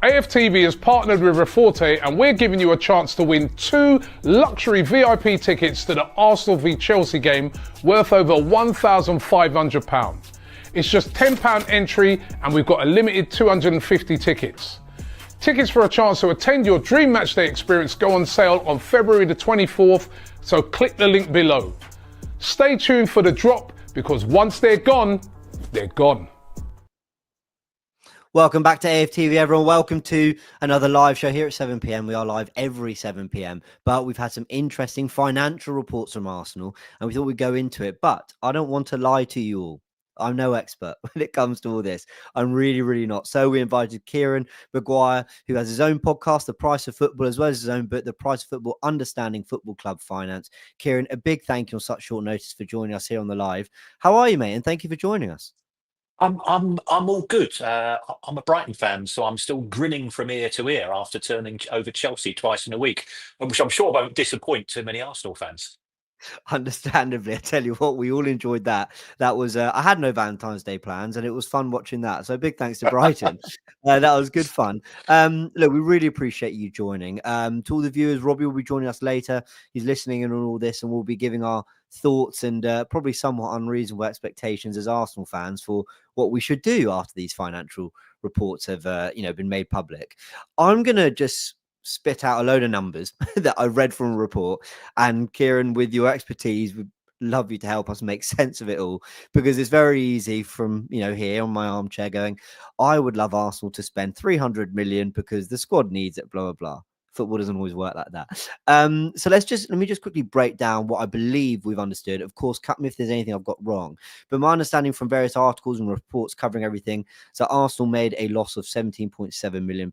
AFTV has partnered with Raffle and we're giving you a chance to win 2 luxury VIP tickets to the Arsenal v Chelsea game worth over £1,500. It's just £10 entry and we've got a limited 250 tickets. Tickets for a chance to attend your dream matchday experience go on sale on February the 24th, so click the link below. Stay tuned for the drop because once they're gone, they're gone. Welcome back to AFTV, everyone. Welcome to another live show here at 7 p.m. We are live every 7 p.m. But we've had some interesting financial reports from Arsenal, and we thought we'd go into it. But I don't want to lie to you all. I'm no expert when it comes to all this. I'm really not. So we invited Kieran Maguire, who has his own podcast, The Price of Football, as well as his own book, The Price of Football, Understanding Football Club Finance. Kieran, a big thank you on such short notice for joining us here on the live. How are you, mate? And thank you for joining us. I'm all good. I'm a Brighton fan, so I'm still grinning from ear to ear after turning over Chelsea twice in a week, which I'm sure won't disappoint too many Arsenal fans. Understandably, I tell you what, we all enjoyed that. That was I had no Valentine's Day plans, and it was fun watching that. So big thanks to Brighton. That was good fun. Look, we really appreciate you joining. To all the viewers, Robbie will be joining us later. He's listening in on all this, and we'll be giving our thoughts and probably somewhat unreasonable expectations as Arsenal fans for what we should do after these financial reports have been made public. I'm gonna just spit out a load of numbers that I read from a report, and Kieran, with your expertise, would love you to help us make sense of it all, because it's very easy from here on my armchair going, I would love Arsenal to spend 300 million because the squad needs it, blah blah blah. Football doesn't always work like that. So let me just quickly break down what I believe we've understood. Of course, cut me if there's anything I've got wrong. But my understanding from various articles and reports covering everything, so Arsenal made a loss of £17.7 million,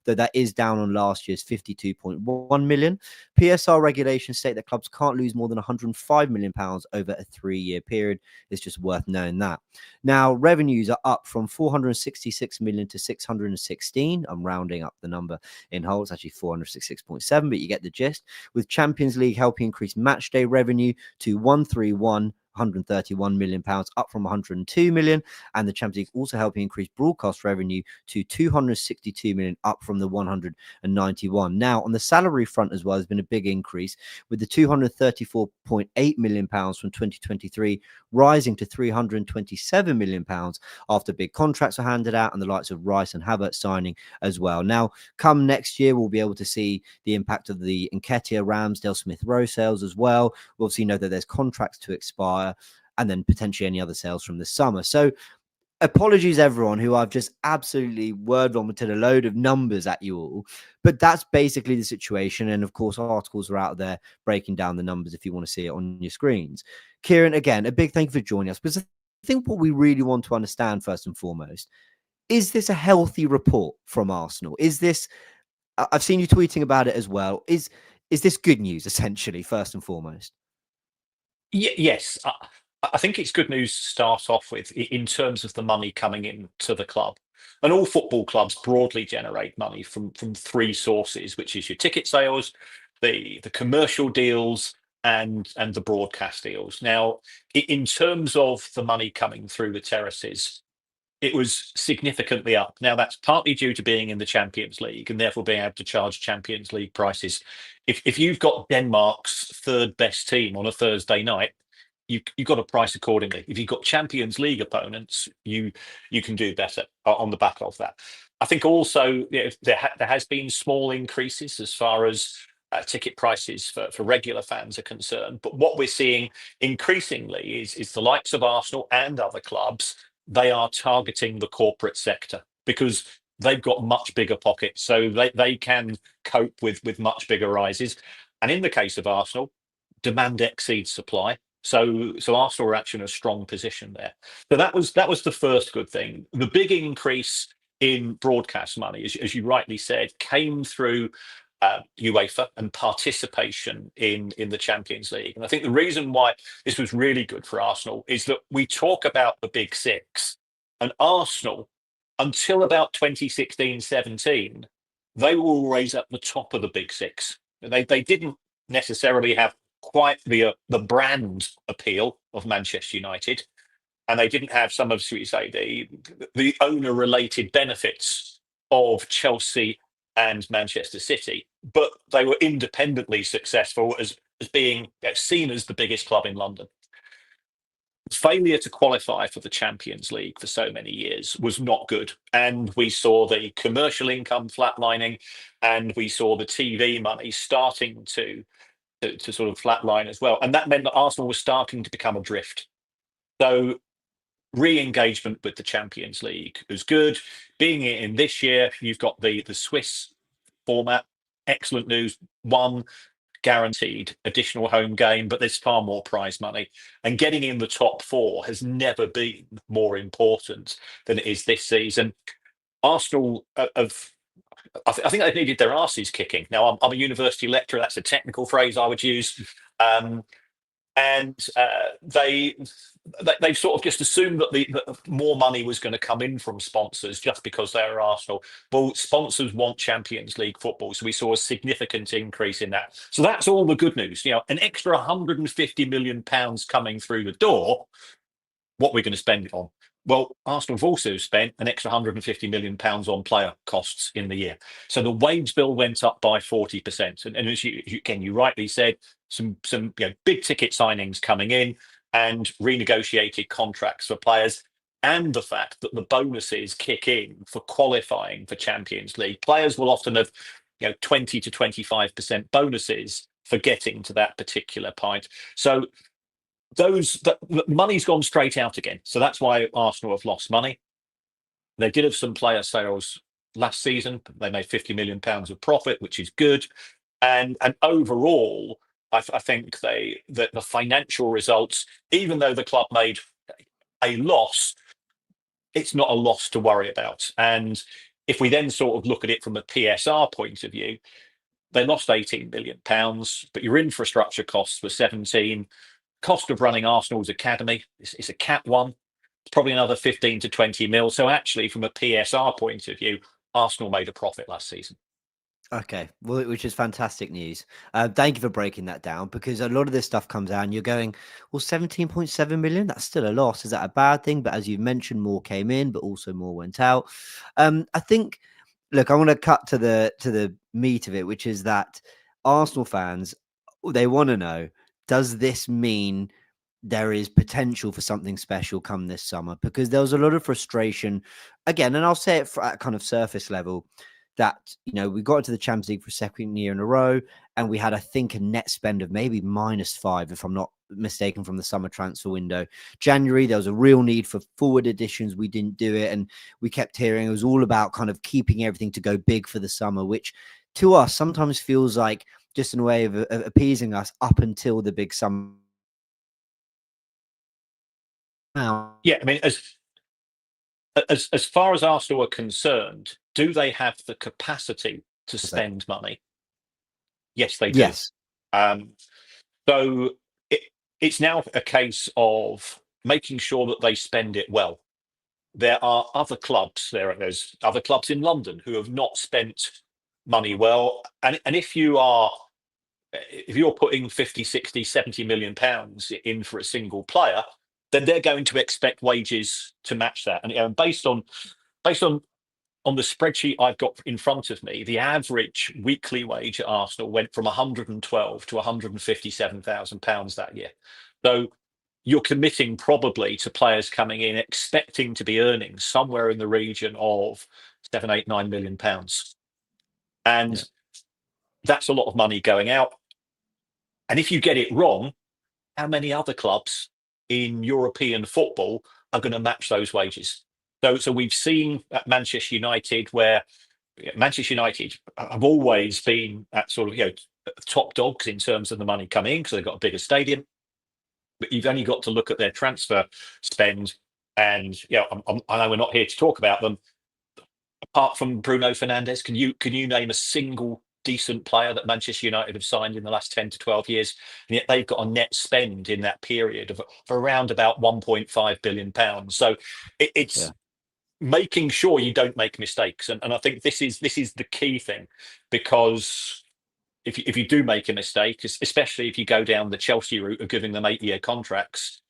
though that is down on last year's £52.1 million. PSR regulations state that clubs can't lose more than £105 million over a 3-year period. It's just worth knowing that. Now, revenues are up from 466 million to 616. I'm rounding up the number in whole. It's actually 466.7, but you get the gist. With Champions League helping increase match day revenue to 131 million pounds, up from 102 million, and the Champions League also helping increase broadcast revenue to 262 million, up from the 191. Now, on the salary front as well, there's been a big increase, with the 234.8 million pounds from 2023 rising to 327 million pounds after big contracts were handed out and the likes of Rice and Havertz signing as well. Now, come next year, we'll be able to see the impact of the Nketiah, Ramsdale, Smith Rowe sales as well. We'll obviously know that there's contracts to expire, and then potentially any other sales from the summer. So apologies everyone who I've just absolutely word vomited a load of numbers at you all, but that's basically the situation. And of course, articles are out there breaking down the numbers if you want to see it on your screens. Kieran, again, a big thank you for joining us, because I think what we really want to understand first and foremost, is this a healthy report from Arsenal? Is this, I've seen you tweeting about it as well, is this good news essentially, first and foremost? Yes, I think it's good news to start off with in terms of the money coming into the club. And all football clubs broadly generate money from 3 sources, which is your ticket sales, the commercial deals, and the broadcast deals. Now, in terms of the money coming through the terraces, it was significantly up. Now, that's partly due to being in the Champions League and therefore being able to charge Champions League prices. If you've got Denmark's 3rd best team on a Thursday night, you've got to price accordingly. If you've got Champions League opponents, you can do better on the back of that. I think also there has been small increases as far as ticket prices for regular fans are concerned. But what we're seeing increasingly is the likes of Arsenal and other clubs, they are targeting the corporate sector because they've got much bigger pockets, so they can cope with much bigger rises. And in the case of Arsenal, demand exceeds supply. So Arsenal are actually in a strong position there. So that was the first good thing. The big increase in broadcast money, as you rightly said, came through UEFA and participation in the Champions League. And I think the reason why this was really good for Arsenal is that we talk about the big 6, and Arsenal, until about 2016-17, they were always at the top of the big 6. They didn't necessarily have quite the brand appeal of Manchester United, and they didn't have some of, should we say, the owner related benefits of Chelsea and Manchester City, but they were independently successful as being seen as the biggest club in London. Failure to qualify for the Champions League for so many years was not good. And we saw the commercial income flatlining, and we saw the TV money starting to sort of flatline as well. And that meant that Arsenal was starting to become adrift. So re-engagement with the Champions League was good. Being in this year, you've got the Swiss format. Excellent news. One guaranteed additional home game, but there's far more prize money. And getting in the top four has never been more important than it is this season. Arsenal have, I think they've needed their arses kicking. Now, I'm a university lecturer. That's a technical phrase I would use. And they've sort of just assumed that more money was going to come in from sponsors just because they're Arsenal. Well, sponsors want Champions League football, so we saw a significant increase in that. So that's all the good news. An extra £150 million coming through the door. What we're going to spend it on? Well, Arsenal have also spent an extra £150 million on player costs in the year. So the wage bill went up by 40%. And as you rightly said, some big ticket signings coming in and renegotiated contracts for players, and the fact that the bonuses kick in for qualifying for Champions League. Players will often have 20 to 25% bonuses for getting to that particular point. So the money's gone straight out again. So that's why Arsenal have lost money. They did have some player sales last season. They made £50 million of profit, which is good. And overall, I think the financial results, even though the club made a loss, it's not a loss to worry about. And if we then sort of look at it from a PSR point of view, they lost £18 million, but your infrastructure costs were 17. Cost of running Arsenal's academy is a Cat 1. It's probably another 15 to 20 mil. So actually, from a PSR point of view, Arsenal made a profit last season. Okay, well, which is fantastic news. Thank you for breaking that down, because a lot of this stuff comes out and you're going, well, 17.7 million, that's still a loss. Is that a bad thing? But as you've mentioned, more came in, but also more went out. I think, look, I want to cut to the meat of it, which is that Arsenal fans, they want to know, does this mean there is potential for something special come this summer? Because there was a lot of frustration again, and I'll say it at kind of surface level, that we got into the Champions League for a second year in a row, and we had, I think, a net spend of maybe -5, if I'm not mistaken, from the summer transfer window. January, there was a real need for forward additions. We didn't do it, and we kept hearing it was all about kind of keeping everything to go big for the summer, which to us sometimes feels like just in a way of appeasing us up until the big summer. Yeah, I mean, as far as Arsenal are concerned, do they have the capacity to spend money? Yes, they do. Yes. So it's now a case of making sure that they spend it well. There are other clubs. There's other clubs in London who have not spent money well, and if you're putting 50, 60, 70 million pounds in for a single player, then they're going to expect wages to match that. And based on the spreadsheet I've got in front of me, the average weekly wage at Arsenal went from 112 to 157,000 pounds that year. So you're committing probably to players coming in expecting to be earning somewhere in the region of 7, 8, 9 million pounds. And that's a lot of money going out. And if you get it wrong, how many other clubs in European football are going to match those wages? So we've seen at Manchester United, where Manchester United have always been at sort of top dogs in terms of the money coming in because they've got a bigger stadium. But you've only got to look at their transfer spend, and I know we're not here to talk about them. Apart from Bruno Fernandes, can you name a single decent player that Manchester United have signed in the last 10 to 12 years? And yet they've got a net spend in that period of around about 1.5 billion pounds. So it's making sure you don't make mistakes. And I think this is the key thing, because if you do make a mistake, especially if you go down the Chelsea route of giving them 8-year contracts,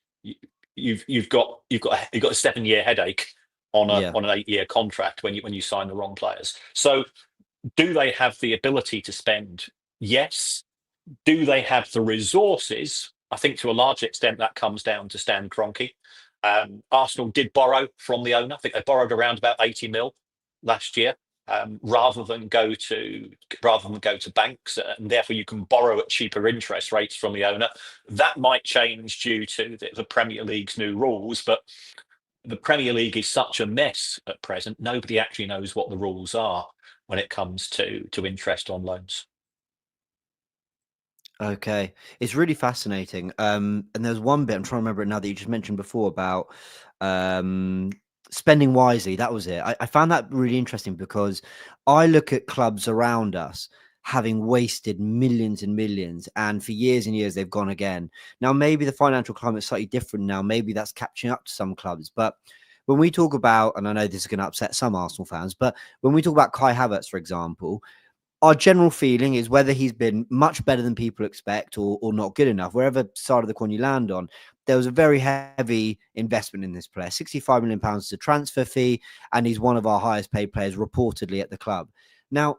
you've got a 7-year headache. on Yeah. an 8-year contract when you sign the wrong players. So do they have the ability to spend? Yes. Do they have the resources? I think to a large extent that comes down to Stan Kroenke. Arsenal did borrow from the owner. I think they borrowed around about 80 mil last year, rather than go to banks, and therefore you can borrow at cheaper interest rates from the owner. That might change due to the Premier League's new rules, but the Premier League is such a mess at present. Nobody actually knows what the rules are when it comes to interest on loans. Okay, it's really fascinating. And there's one bit I'm trying to remember it now that you just mentioned before about um, spending wisely. That was it. I found that really interesting because I look at clubs around us having wasted millions and millions, and for years and years they've gone again. Now maybe the financial climate's slightly different now. Maybe that's catching up to some clubs, but when we talk about, and I know this is going to upset some Arsenal fans, but when we talk about Kai Havertz, for example, our general feeling is whether he's been much better than people expect or not good enough, wherever side of the coin you land on, there was a very heavy investment in this player. £65 million is a transfer fee, and he's one of our highest paid players reportedly at the club. Now,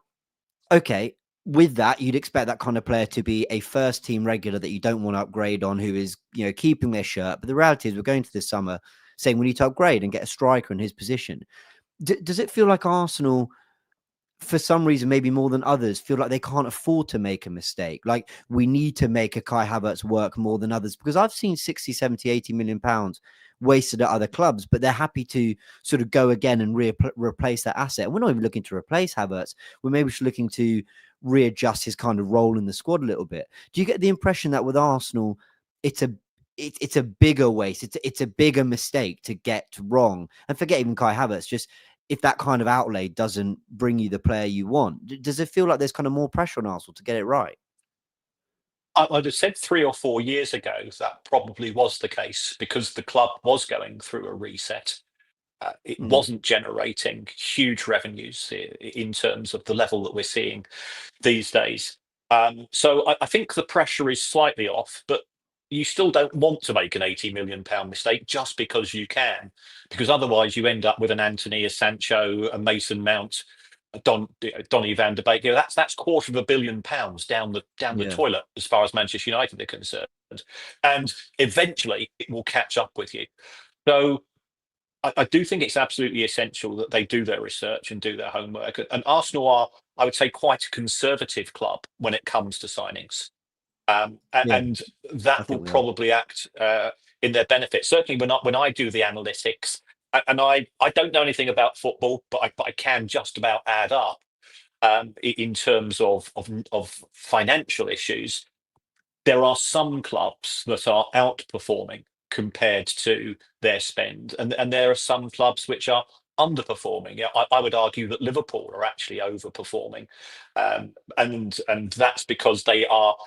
okay, with that, you'd expect that kind of player to be a first team regular that you don't want to upgrade on, who is, keeping their shirt. But the reality is we're going to this summer saying we need to upgrade and get a striker in his position. Does it feel like Arsenal, for some reason, maybe more than others, feel like they can't afford to make a mistake? Like, we need to make a Kai Havertz work more than others, because I've seen 60, 70, 80 million pounds wasted at other clubs, but they're happy to sort of go again and replace that asset. And we're not even looking to replace Havertz. We're maybe just looking to readjust his kind of role in the squad a little bit. Do you get the impression that with Arsenal, it's a bigger waste, it's a bigger mistake to get wrong? And forget even Kai Havertz, just if that kind of outlay doesn't bring you the player you want, does it feel like there's kind of more pressure on Arsenal to get it right? I'd have said 3 or 4 years ago that probably was the case because the club was going through a reset. It wasn't generating huge revenues in terms of the level that we're seeing these days. So I think the pressure is slightly off, but you still don't want to make an £80 million mistake just because you can, because otherwise you end up with an Anthony, a Sancho, a Mason Mount, a Donny van de Beek. That's £250 million down the Yeah. toilet as far as Manchester United are concerned, and eventually it will catch up with you. So I do think it's absolutely essential that they do their research and do their homework. And Arsenal are, I would say, quite a conservative club when it comes to signings. Yeah, And I that will think we are. probably act in their benefit. Certainly when I do the analytics, and I don't know anything about football, but I can just about add up in terms of financial issues. There are some clubs that are outperforming compared to their spend, and there are some clubs which are underperforming. Yeah, I would argue that Liverpool are actually overperforming, and that's because they are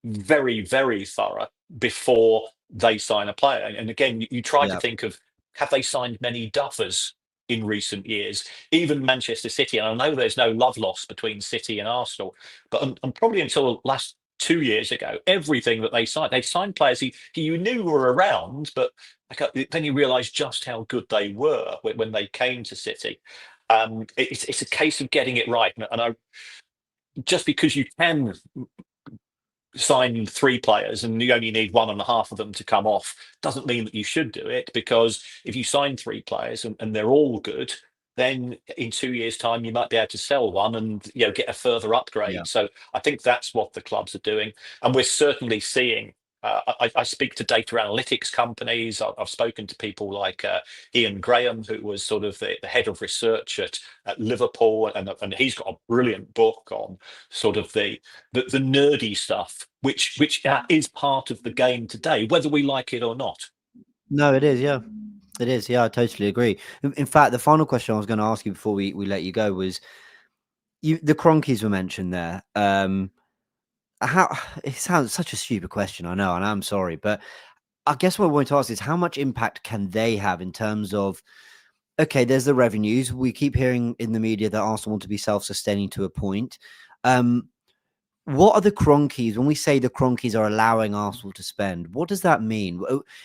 very, very thorough before they sign a player. And again, you try to Yeah. think of, have they signed many duffers in recent years? Even Manchester City, and I know there's no love lost between City and Arsenal, but and probably until last 2 years ago, everything that they signed players who you knew were around, but then you realise just how good they were when they came to City. It's a case of getting it right, and I, just because you can sign 3 players and you only need one and a half of them to come off doesn't mean that you should do it, because if you sign 3 players and they're all good, then in 2 years' time you might be able to sell one and get a further Yeah. upgrade. So I think that's what the clubs are doing, and we're certainly seeing. I speak to data analytics companies. I've spoken to people like Ian Graham, who was sort of the head of research at Liverpool, and he's got a brilliant book on sort of the nerdy stuff, which is part of the game today, whether we like it or not. No, it is. Yeah, it is. Yeah, I totally agree. In fact, the final question I was going to ask you before we let you go was, the Cronkies were mentioned there. How it sounds such a stupid question, I know, and I'm sorry, but I guess what I want to ask is, how much impact can they have in terms of, okay, there's the revenues. We keep hearing in the media that Arsenal want to be self-sustaining to a point. what are the Cronkies? When we say the Cronkies are allowing Arsenal to spend, what does that mean?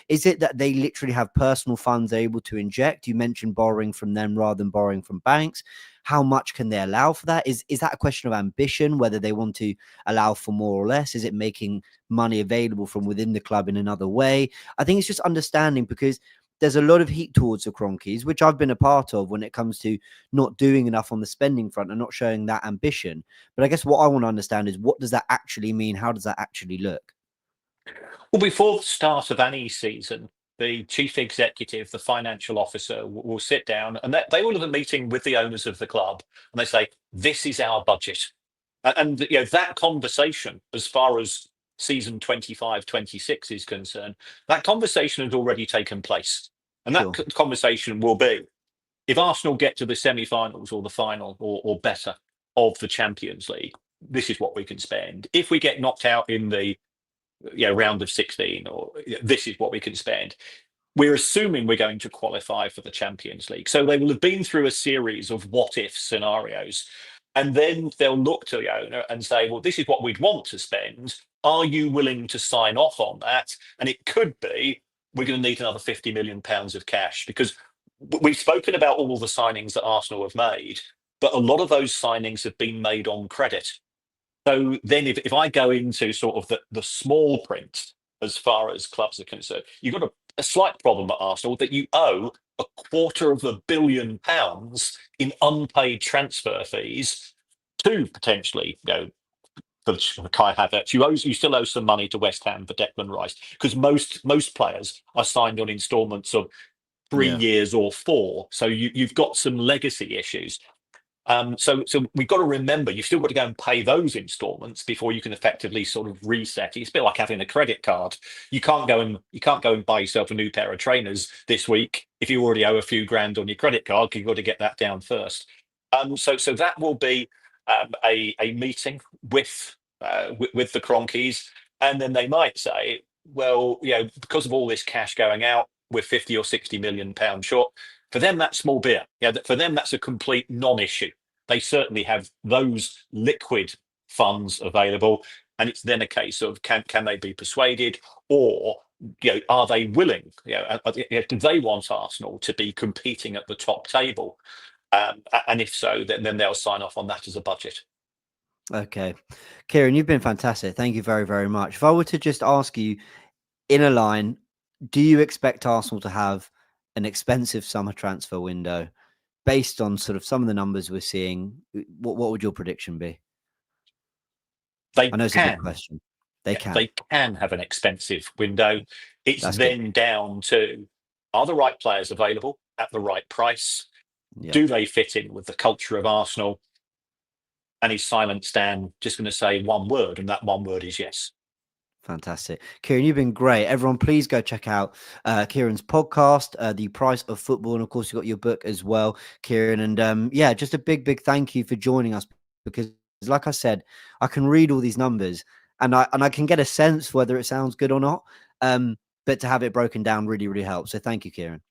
Is it that they literally have personal funds they're able to inject? You mentioned borrowing from them rather than borrowing from banks. How much can they allow for that? Is that a question of ambition, whether they want to allow for more or less? Is it making money available from within the club in another way? I think it's just understanding, because there's a lot of heat towards the Cronkies, which I've been a part of, when it comes to not doing enough on the spending front and not showing that ambition. But I guess what I want to understand is, what does that actually mean? How does that actually look? Well, before the start of any season, the chief executive, the financial officer, will sit down, and they will have a meeting with the owners of the club, and they say, "This is our budget." And that conversation, as far as season 25-26 is concerned, that conversation has already taken place, and that Sure. conversation will be, if Arsenal get to the semi-finals or the final or better of the Champions League, this is what we can spend. If we get knocked out in the round of 16, or this is what we can spend. We're assuming we're going to qualify for the Champions League. So they will have been through a series of what if scenarios. And then they'll look to the owner and say, well, this is what we'd want to spend. Are you willing to sign off on that? And it could be, we're going to need another £50 million of cash, because we've spoken about all the signings that Arsenal have made, but a lot of those signings have been made on credit. So then if I go into sort of the small print, as far as clubs are concerned, you've got a slight problem at Arsenal, that you owe £250 million in unpaid transfer fees to potentially, for Kai Havertz. You still owe some money to West Ham for Declan Rice, because most players are signed on instalments of 3 Yeah. years or 4. So you've got some legacy issues. So we've got to remember, you've still got to go and pay those installments before you can effectively sort of reset. It's a bit like having a credit card. You can't go and buy yourself a new pair of trainers this week if you already owe a few grand on your credit card. You've got to get that down first. So that will be a meeting with the Cronkies, and then they might say, well, because of all this cash going out, we're 50 or 60 million pounds short. For them, that's small beer. For them, that's a complete non-issue. They certainly have those liquid funds available, and it's then a case of can they be persuaded, or are they willing? Do they want Arsenal to be competing at the top table? And if so, then they'll sign off on that as a budget. Okay. Kieran, you've been fantastic. Thank you very, very much. If I were to just ask you in a line, do you expect Arsenal to have an expensive summer transfer window based on sort of some of the numbers we're seeing? What would your prediction be? They I know it's a big question. They can have an expensive window. It's That's then good. down to, are the right players available at the right price? Yeah. Do they fit in with the culture of Arsenal? And is Silent Stan just going to say one word, and that one word is yes? Fantastic. Kieran, you've been great. Everyone, please go check out Kieran's podcast, The Price of Football. And of course, you've got your book as well, Kieran. And just a big thank you for joining us, because like I said, I can read all these numbers and I can get a sense whether it sounds good or not. But to have it broken down really, really helps. So thank you, Kieran.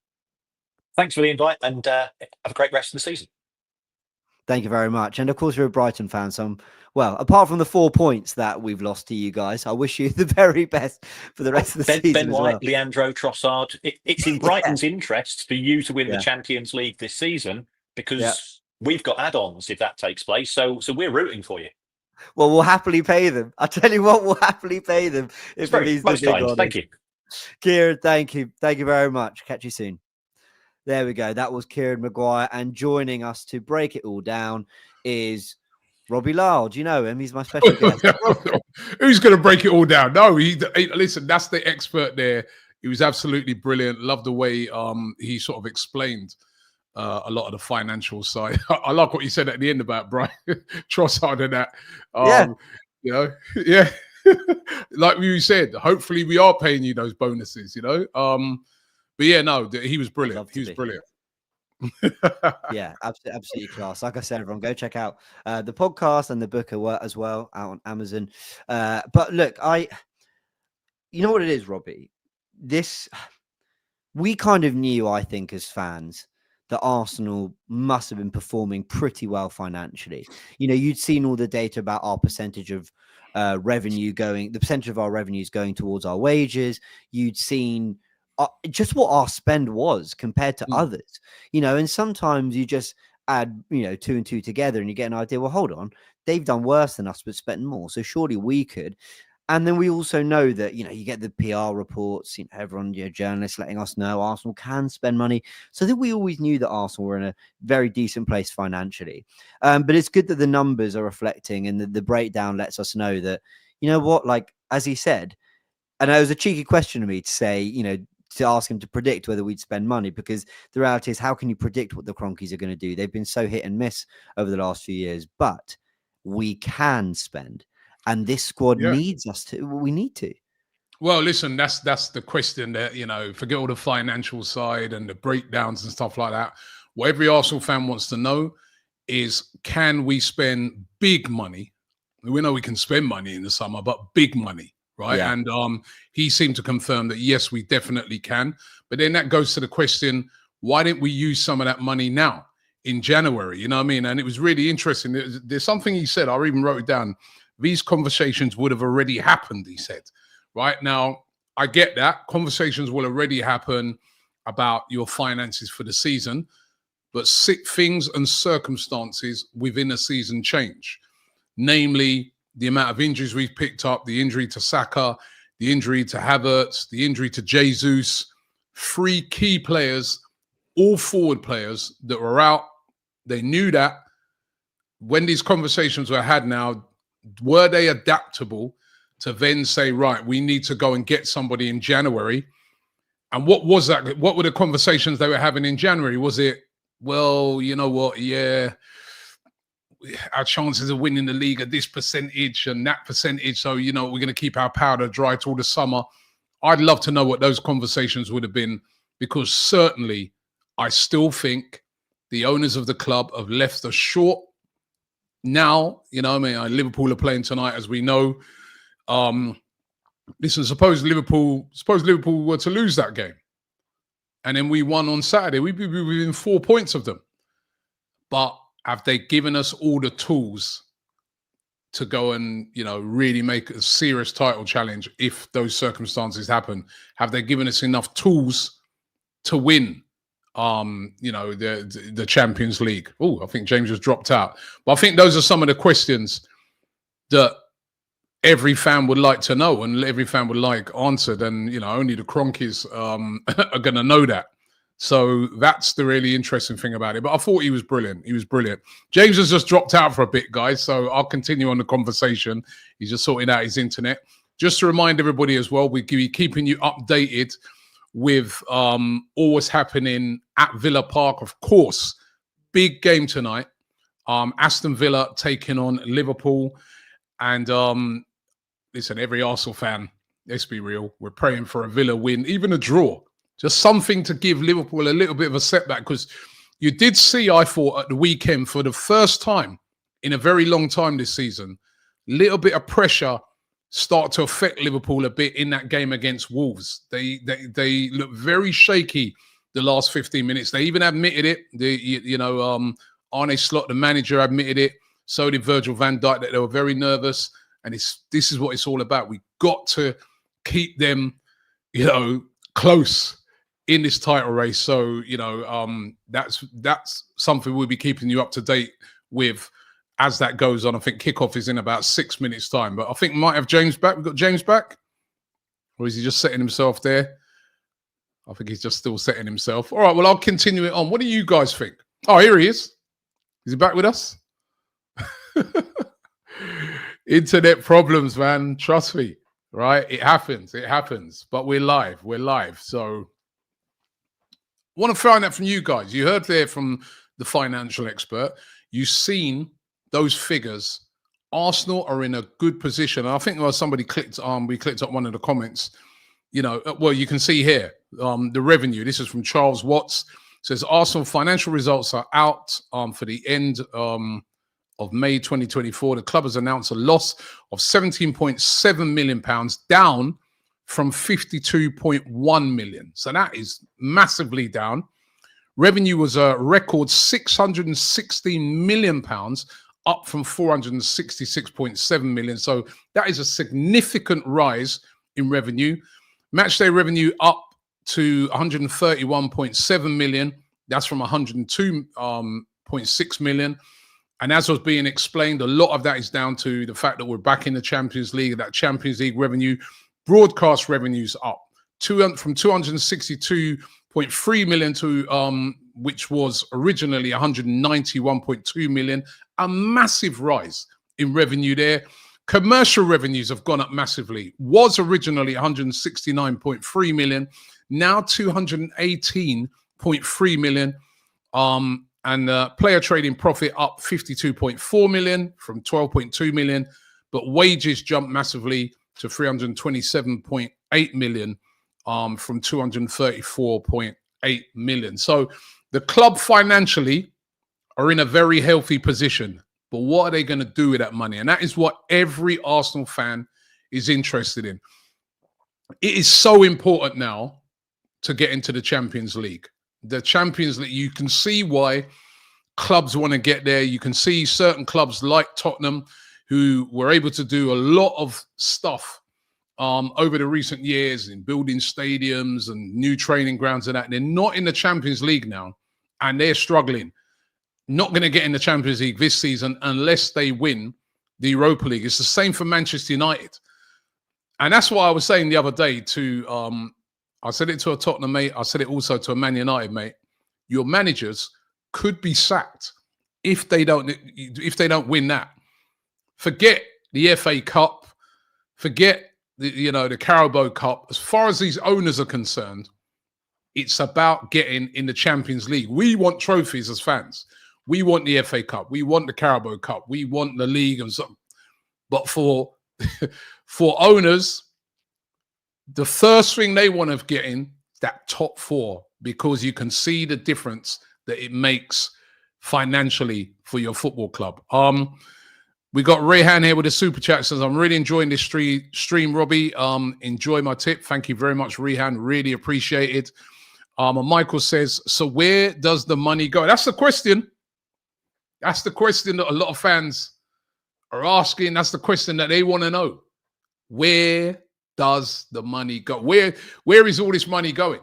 Thanks for the invite, and have a great rest of the season. Thank you very much. And of course, you're a Brighton fan. So, apart from the 4 points that we've lost to you guys, I wish you the very best for the rest of the season. Ben as White, well. Leandro Trossard. It's in Brighton's interest for you to win the Champions League this season, because we've got add-ons if that takes place. So we're rooting for you. Well, we'll happily pay them. I tell you what, we'll happily pay them if it means most kind. Thank you, Kieran. Thank you very much. Catch you soon. There we go. That was Kieran Maguire, and joining us to break it all down is Robbie Lyle. Do you know him? He's my special guest. Who's going to break it all down? No, listen, that's the expert there. He was absolutely brilliant. Love the way he sort of explained a lot of the financial side. I like what you said at the end about Brian Trossard and that. Like you said, hopefully we are paying you those bonuses, But yeah, no, he was brilliant. He was brilliant. Yeah, absolutely class. Like I said, everyone, go check out the podcast and the book as well out on Amazon. But look, you know what it is, Robbie? We kind of knew, I think, as fans, that Arsenal must have been performing pretty well financially. You'd seen all the data about our percentage of revenue going, the percentage of our revenues going towards our wages. You'd seen just what our spend was compared to others, and sometimes you just add, 2 and 2 together and you get an idea. Well, hold on, they've done worse than us, but spent more. So surely we could. And then we also know that, you get the PR reports, everyone, journalists letting us know Arsenal can spend money. So that we always knew that Arsenal were in a very decent place financially. But it's good that the numbers are reflecting, and the breakdown lets us know that, like, as he said, and it was a cheeky question to me to say, to ask him to predict whether we'd spend money, because the reality is, how can you predict what the Cronkies are going to do? They've been so hit and miss over the last few years, but we can spend. And this squad needs us to. We need to. Well, listen, that's the question that, forget all the financial side and the breakdowns and stuff like that. What every Arsenal fan wants to know is, can we spend big money? We know we can spend money in the summer, but big money, right? Yeah. And he seemed to confirm that, yes, we definitely can. But then that goes to the question, why didn't we use some of that money now in January? You know what I mean? And it was really interesting. There's something he said, I even wrote it down. These conversations would have already happened, he said. Right now, I get that. Conversations will already happen about your finances for the season, but things and circumstances within a season change. Namely, the amount of injuries we've picked up, the injury to Saka, the injury to Havertz, the injury to Jesus, 3 key players, all forward players that were out. They knew that. When these conversations were had now, were they adaptable to then say, right, we need to go and get somebody in January? And what was that? What were the conversations they were having in January? Was it, well, you know what? Yeah, our chances of winning the league are this percentage and that percentage. So, we're going to keep our powder dry till the summer. I'd love to know what those conversations would have been, because certainly I still think the owners of the club have left us short. Now, Liverpool are playing tonight, as we know. Listen, suppose Liverpool were to lose that game, and then we won on Saturday, we'd be within 4 points of them. But have they given us all the tools to go and, really make a serious title challenge if those circumstances happen? Have they given us enough tools to win the Champions League? Oh, I think James has dropped out. But I think those are some of the questions that every fan would like to know and every fan would like answered. And, only the Cronkies are going to know that. So that's the really interesting thing about it. But I thought he was brilliant. He was brilliant. James has just dropped out for a bit, guys. So I'll continue on the conversation. He's just sorting out his internet. Just to remind everybody as well, we'll be keeping you updated with all what's happening at Villa Park. Of course, big game tonight. Aston Villa taking on Liverpool. And listen, every Arsenal fan, let's be real, we're praying for a Villa win, even a draw. Just something to give Liverpool a little bit of a setback, because you did see, I thought, at the weekend, for the first time in a very long time this season, a little bit of pressure start to affect Liverpool a bit in that game against Wolves. They look very shaky the last 15 minutes. They even admitted it. Arne Slot, the manager, admitted it. So did Virgil van Dijk, that they were very nervous. And this is what it's all about. We got to keep them, close in this title race. So, that's something we'll be keeping you up to date with as that goes on. I think kickoff is in about 6 minutes' time. But I think we might have James back. We've got James back? Or is he just setting himself there? I think he's just still setting himself. All right, well, I'll continue it on. What do you guys think? Oh, here he is. Is he back with us? Internet problems, man. Trust me. Right? It happens. But we're live. So I want to find out from you guys. You heard there from the financial expert. You've seen those figures. Arsenal are in a good position. And I think somebody clicked we clicked up one of the comments. Well, you can see here the revenue. This is from Charles Watts. It says Arsenal financial results are out for the end of May 2024. The club has announced a loss of £17.7 million, down from 52.1 million. So that is massively down. Revenue was a record £616 million, up from 466.7 million. So that is a significant rise in revenue. Matchday revenue up to 131.7 million. That's from 102.6 million. And as was being explained, a lot of that is down to the fact that we're back in the Champions League, that Champions League revenue, broadcast revenues up from 262.3 million to which was originally 191.2 million, a massive rise in revenue there. Commercial revenues have gone up massively. Was originally 169.3 million, now 218.3 million. And player trading profit up 52.4 million from 12.2 million, but wages jumped massively to 327.8 million from 234.8 million. So the club financially are in a very healthy position, but what are they going to do with that money? And that is what every Arsenal fan is interested in. It is so important now to get into the Champions League. The Champions League, you can see why clubs want to get there. You can see certain clubs like Tottenham who were able to do a lot of stuff over the recent years in building stadiums and new training grounds and that. They're not in the Champions League now, and they're struggling. Not going to get in the Champions League this season unless they win the Europa League. It's the same for Manchester United. And that's why I was saying the other day to, I said it to a Tottenham mate, I said it also to a Man United mate, your managers could be sacked if they don't win that. Forget the FA Cup, forget the Carabao Cup. As far as these owners are concerned, it's about getting in the Champions League. We want trophies as fans. We want the FA Cup. We want the Carabao Cup. We want the league and so. But for owners, the first thing they want to get in that top four, because you can see the difference that it makes financially for your football club. We got Rayhan here with a super chat. Says, I'm really enjoying this stream, Robbie. Enjoy my tip. Thank you very much, Rayhan. Really appreciate it. And Michael says, so where does the money go? That's the question. That's the question that a lot of fans are asking. That's the question that they want to know. Where does the money go? Where is all this money going?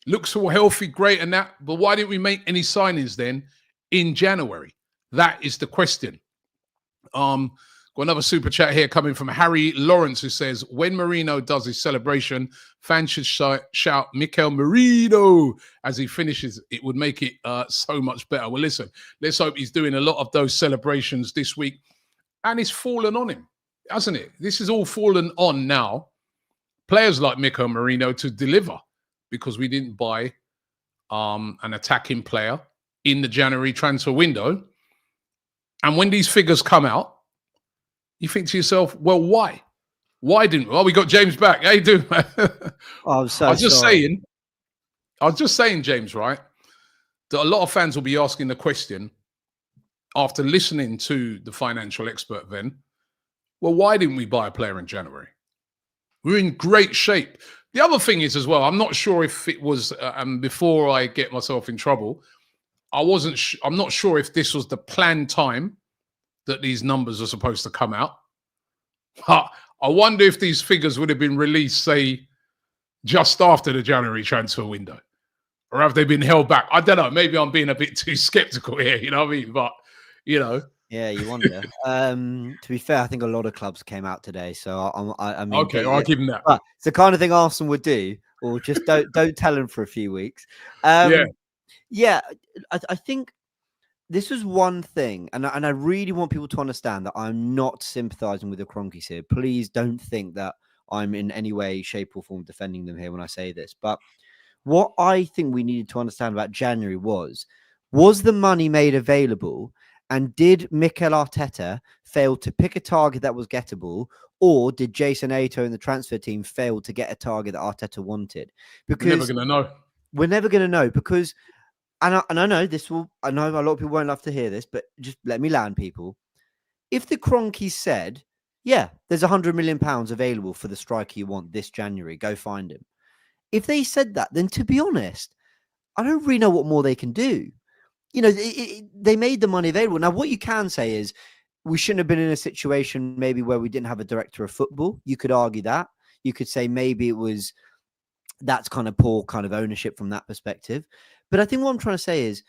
Looks all healthy, great and that, but why didn't we make any signings then in January? That is the question. Got another super chat here coming from Harry Lawrence, who says, when Mourinho does his celebration, fans should shout Mikel Merino as he finishes. It would make it so much better. Well, listen, let's hope he's doing a lot of those celebrations this week. And it's fallen on him, hasn't it? This is all fallen on now. Players like Mikel Merino to deliver, because we didn't buy an attacking player in the January transfer window. And when these figures come out, you think to yourself, well, why? Why didn't we? Well, we got James back. How you doing, man? Oh, I'm so I was just sorry. saying, James, right, that a lot of fans will be asking the question after listening to the financial expert then, well, why didn't we buy a player in January? We're in great shape. The other thing is as well, I'm not sure if it was, and before I get myself in trouble, I'm not sure if this was the planned time that these numbers are supposed to come out. I wonder if these figures would have been released, say, just after the January transfer window, or have they been held back? I don't know. Maybe I'm being a bit too skeptical here. You know what I mean? But yeah, you wonder. To be fair, I think a lot of clubs came out today, so I mean, okay, I'll give them that. But it's the kind of thing Arsenal would do, or just don't tell them for a few weeks. Yeah, I think this was one thing, and I really want people to understand that I'm not sympathising with the Kroenkes here. Please don't think that I'm in any way, shape, or form defending them here when I say this. But what I think we needed to understand about January was the money made available, and did Mikel Arteta fail to pick a target that was gettable, or did Jason Ato and the transfer team fail to get a target that Arteta wanted? Because we're never going to know. We're never going to know, because. And I know this will. I know a lot of people won't love to hear this, but just let me land, people. If the Kroenkes said, "Yeah, there's £100 million available for the striker you want this January, go find him," if they said that, then to be honest, I don't really know what more they can do. they made the money available. Now, what you can say is we shouldn't have been in a situation maybe where we didn't have a director of football. You could argue that. You could say maybe that's kind of poor kind of ownership from that perspective. But I think what I'm trying to say is,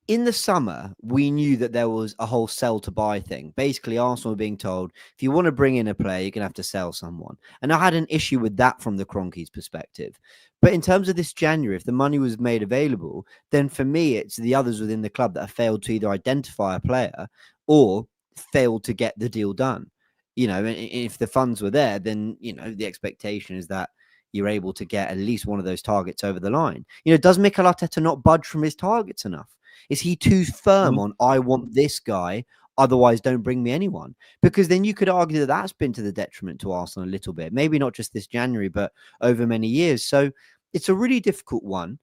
in the summer, we knew that there was a whole sell to buy thing. Basically, Arsenal were being told, if you want to bring in a player, you're going to have to sell someone. And I had an issue with that from the Kroenkes' perspective. But in terms of this January, if the money was made available, then for me, it's the others within the club that have failed to either identify a player or failed to get the deal done. And if the funds were there, then, the expectation is that you're able to get at least one of those targets over the line. Does Mikel Arteta not budge from his targets enough? Is he too firm on, I want this guy, otherwise don't bring me anyone? Because then you could argue that that's been to the detriment to Arsenal a little bit. Maybe not just this January, but over many years. So it's a really difficult one.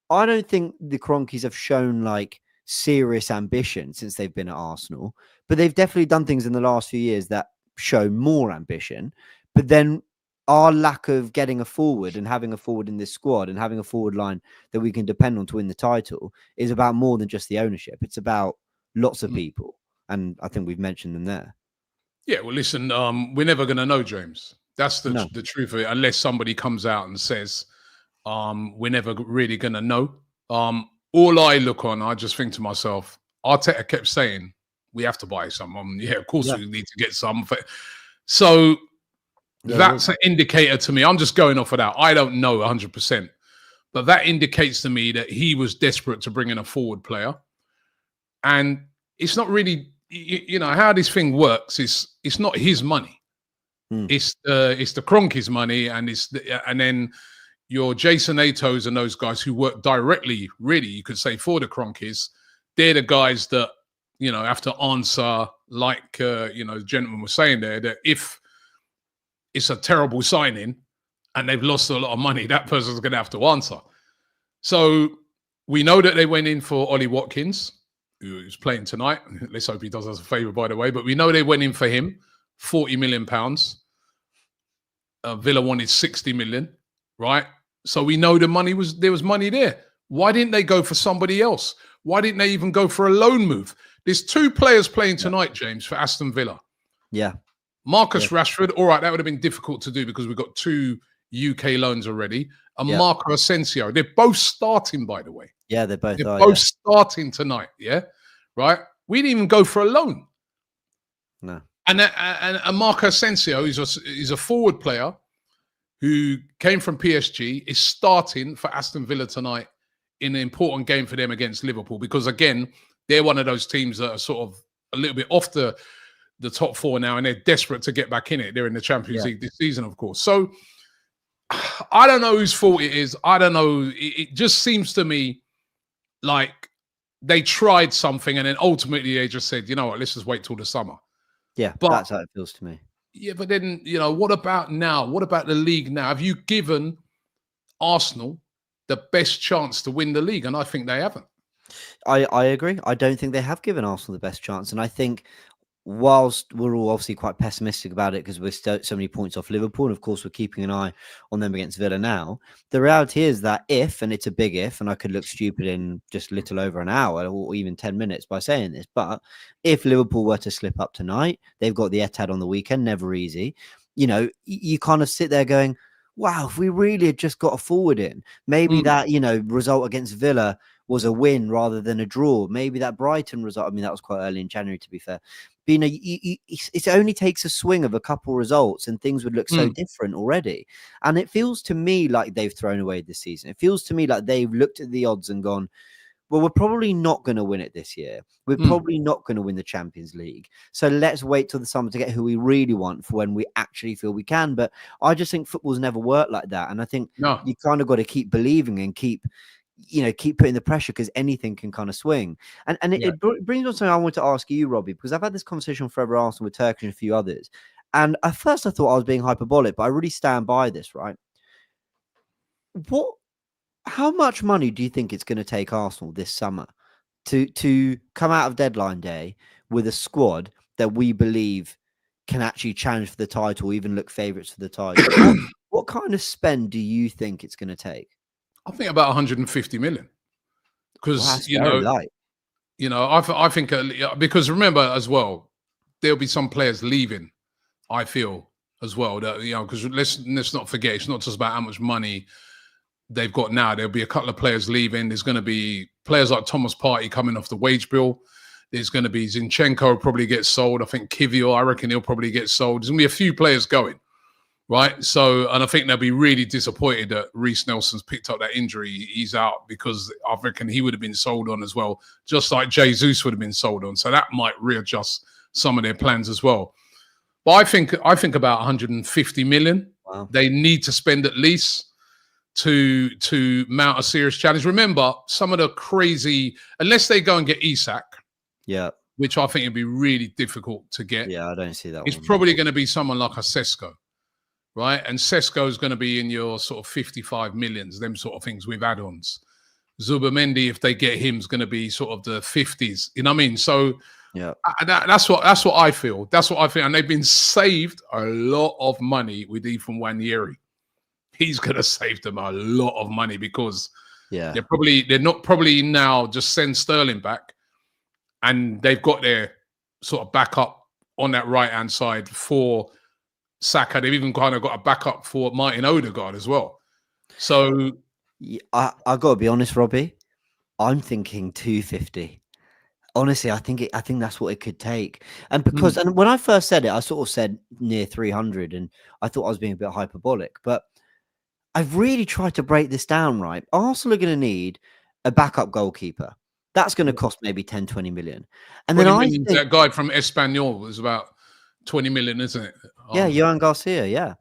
I don't think the Kroenkes have shown like serious ambition since they've been at Arsenal, but they've definitely done things in the last few years that show more ambition. But then our lack of getting a forward and having a forward in this squad and having a forward line that we can depend on to win the title is about more than just the ownership. It's about lots of people. And I think we've mentioned them there. Yeah, well, listen, we're never going to know, James. That's the truth of it, unless somebody comes out and says, we're never really going to know. All I look on, I just think to myself, Arteta kept saying, we have to buy someone. Yeah, of course we need to get some. So that's an indicator to me. I'm just going off of that. I don't know 100%. But that indicates to me that he was desperate to bring in a forward player. And it's not really, how this thing works is it's not his money. It's the Kroenkes' money, and and then your Jason Atos and those guys who work directly, really, you could say, for the Kroenkes. They're the guys that, have to answer, like, the gentleman was saying there, that if it's a terrible signing and they've lost a lot of money, that person's going to have to answer. So we know that they went in for Ollie Watkins, who's playing tonight. Let's hope he does us a favour, by the way. But we know they went in for him, £40 million. Villa wanted 60 million, right? So we know there was money there. Why didn't they go for somebody else? Why didn't they even go for a loan move? There's two players playing tonight, James, for Aston Villa. Yeah. Marcus Rashford, all right, that would have been difficult to do because we've got two UK loans already. And Marco Asensio. They're both starting, by the way. Yeah, they're both starting tonight, right? We didn't even go for a loan. No. And Marco Asensio is a forward player who came from PSG, is starting for Aston Villa tonight in an important game for them against Liverpool because, again, they're one of those teams that are sort of a little bit off the top four now, and they're desperate to get back in it. They're in the Champions League this season, of course. So I don't know whose fault it is. I don't know. It just seems to me like they tried something and then ultimately they just said, you know what, let's just wait till the summer. Yeah, but that's how it feels to me. Yeah, but then, what about now? What about the league now? Have you given Arsenal the best chance to win the league? And I think they haven't. I agree. I don't think they have given Arsenal the best chance. And I think whilst we're all obviously quite pessimistic about it because we're so many points off Liverpool, and of course we're keeping an eye on them against Villa now, the reality is that if, and it's a big if, and I could look stupid in just a little over an hour or even 10 minutes by saying this, but if Liverpool were to slip up tonight, they've got the Etihad on the weekend, never easy. You kind of sit there going, wow, if we really had just got a forward in, maybe that, result against Villa was a win rather than a draw. Maybe that Brighton result, I mean, that was quite early in January, to be fair. But, it only takes a swing of a couple results and things would look so different already. And it feels to me like they've thrown away this season. It feels to me like they've looked at the odds and gone, well, we're probably not going to win it this year. We're probably not going to win the Champions League. So let's wait till the summer to get who we really want for when we actually feel we can. But I just think football's never worked like that. And I think you kind of got to keep believing and keep putting the pressure because anything can kind of swing. And it brings on something I want to ask you, Robbie, because I've had this conversation on Forever Arsenal with Turkish and a few others. And at first I thought I was being hyperbolic, but I really stand by this, right? How much money do you think it's going to take Arsenal this summer to come out of deadline day with a squad that we believe can actually challenge for the title, even look favourites for the title? What kind of spend do you think it's going to take? I think about 150 million. Because, light. You know, I think because remember as well, there'll be some players leaving. I feel as well that because let's not forget, it's not just about how much money they've got now. There'll be a couple of players leaving. There's going to be players like Thomas Partey coming off the wage bill. There's going to be Zinchenko will probably get sold. I think Kivior, I reckon he'll probably get sold. There's going to be a few players going, right? So, and I think they'll be really disappointed that Reece Nelson's picked up that injury. He's out because I reckon he would have been sold on as well, just like Jesus would have been sold on. So that might readjust some of their plans as well. But I think about 150 million. Wow. They need to spend at least to mount a serious challenge. Remember, some of the crazy, unless they go and get Isak, which I think would be really difficult to get. Yeah, I don't see that. It's probably going to be someone like a Sesko, right? And Sesko is going to be in your sort of 55 millions, them sort of things with add-ons. Zubamendi, if they get him, is going to be sort of the 50s. You know what I mean? So that's what I feel. That's what I think. And they've been saved a lot of money with Ethan Nwaneri. He's going to save them a lot of money because they're not probably now just send Sterling back, and they've got their sort of backup on that right-hand side for Saka. They've even kind of got a backup for Martin Odegaard as well. So I got to be honest, Robbie. I'm thinking 250. Honestly, I think that's what it could take. And because and when I first said it, I sort of said near 300, and I thought I was being a bit hyperbolic. But I've really tried to break this down, right? Arsenal are going to need a backup goalkeeper. That's going to cost maybe 10, 20 million. And then I think that guy from Espanyol was about 20 million, isn't it? Yeah, Johan Garcia, Yeah.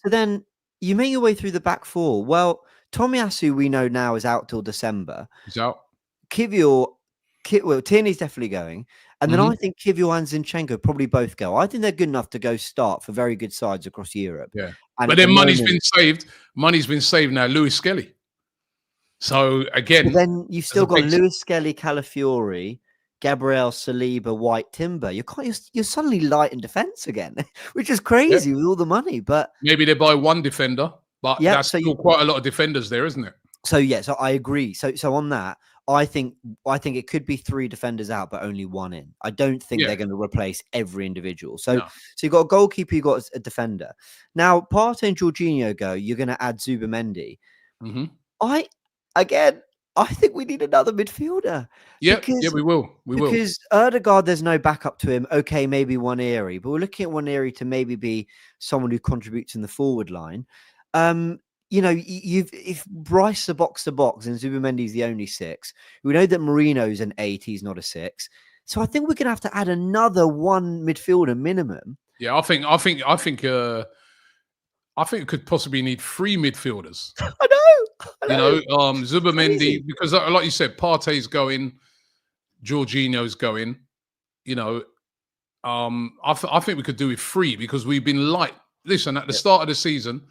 So then you make your way through the back four. Well, Tomiyasu, we know now, is out till December. He's out. Tierney's definitely going. And then I think Kivior and Zinchenko probably both go. I think they're good enough to go start for very good sides across Europe. Yeah. And but then money's been saved. Money's been saved now, Lewis Skelly. So again, then you've still got Lewis Skelly, Calafiori, Gabriel Saliba, White Timber. You're suddenly light in defense again, which is crazy with all the money. But maybe they buy one defender, but that's still quite a lot of defenders there, isn't it? So so I agree. So on that, I think it could be 3 defenders out, but only 1 in. I don't think they're going to replace every individual. So you've got a goalkeeper, you've got a defender. Now, Partey and Jorginho go. You're going to add Zubamendi. I think we need another midfielder. Yeah, we will. Because Odegaard, there's no backup to him. Okay, maybe Nwaneri, but we're looking at Nwaneri to maybe be someone who contributes in the forward line. If Bryce are box to box and Zubamendi's the only 6, we know that Marino's an 8, he's not a 6. So I think we're going to have to add another 1 midfielder minimum. Yeah, I think it could possibly need 3 midfielders. I know. Zubamendi, because like you said, Partey's going, Jorginho's going. I think we could do with 3 because we've been light. Listen, at the start of the season,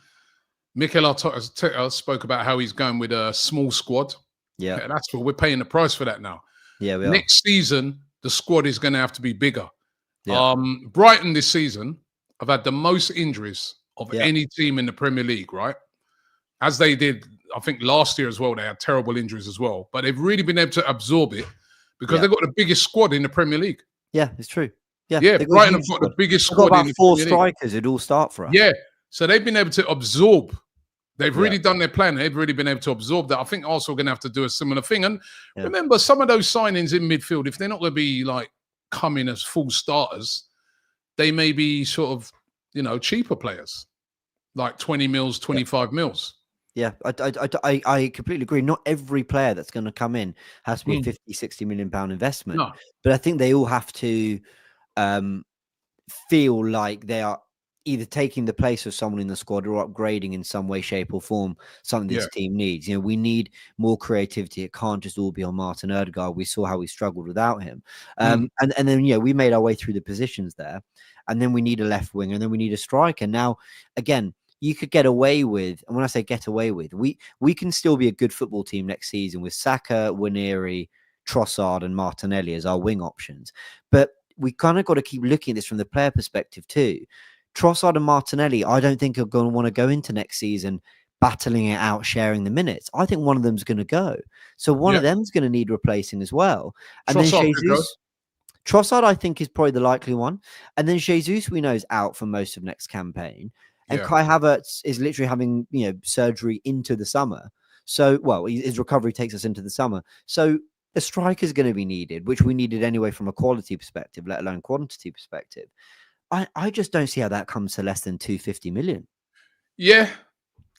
Mikel Arteta spoke about how he's going with a small squad. Yeah, that's what we're paying the price for that now. Yeah, we are. Next season, the squad is going to have to be bigger. Yeah. Brighton this season have had the most injuries of any team in the Premier League, right? As they did, I think last year as well, they had terrible injuries as well. But they've really been able to absorb it because they've got the biggest squad in the Premier League. Yeah, it's true. Yeah, Brighton have got the biggest squad. Got about 4 strikers who'd all start for us. Yeah, so they've been able to absorb. They've really done their plan. They've really been able to absorb that. I think Arsenal are going to have to do a similar thing. And remember, some of those signings in midfield, if they're not going to be like coming as full starters, they may be sort of, cheaper players, like 20 mils, 25 mils. Yeah, I completely agree. Not every player that's going to come in has to be a 50, 60 million pound investment. No. But I think they all have to feel like they are either taking the place of someone in the squad or upgrading in some way, shape or form something this team needs. We need more creativity. It can't just all be on Martin Odegaard. We saw how we struggled without him. And then, we made our way through the positions there. And then we need a left winger and then we need a striker. Now, again, you could get away with, and when I say get away with, we can still be a good football team next season with Saka, Nwaneri, Trossard and Martinelli as our wing options. But we kind of got to keep looking at this from the player perspective too. Trossard and Martinelli, I don't think are going to want to go into next season battling it out, sharing the minutes. I think one of them's going to go. So one of them's going to need replacing as well. And then Jesus, Trossard, I think, is probably the likely one. And then Jesus, we know, is out for most of next campaign. And Kai Havertz is literally having, surgery into the summer. So, well, his recovery takes us into the summer. So a striker is going to be needed, which we needed anyway from a quality perspective, let alone quantity perspective. I just don't see how that comes to less than 250 million. Yeah.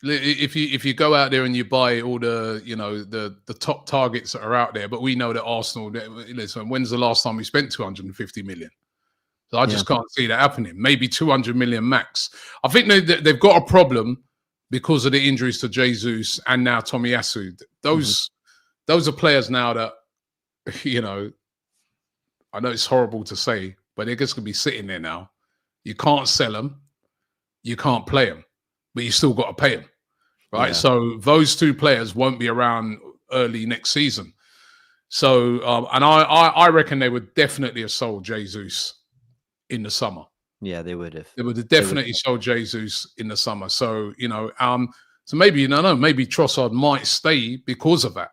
If you go out there and you buy all the the top targets that are out there, but we know that Arsenal, listen, when's the last time we spent 250 million? So I just can't see that happening. Maybe 200 million max. I think they've got a problem because of the injuries to Jesus and now Tomiyasu. Those are players now that, I know it's horrible to say, but they're just going to be sitting there now. You can't sell them. You can't play them, but you still got to pay them. Right. Yeah. So those two players won't be around early next season. So, and I reckon they would definitely have sold Jesus in the summer. Yeah, they would have. They would have definitely sold Jesus in the summer. So, so maybe, maybe Trossard might stay because of that.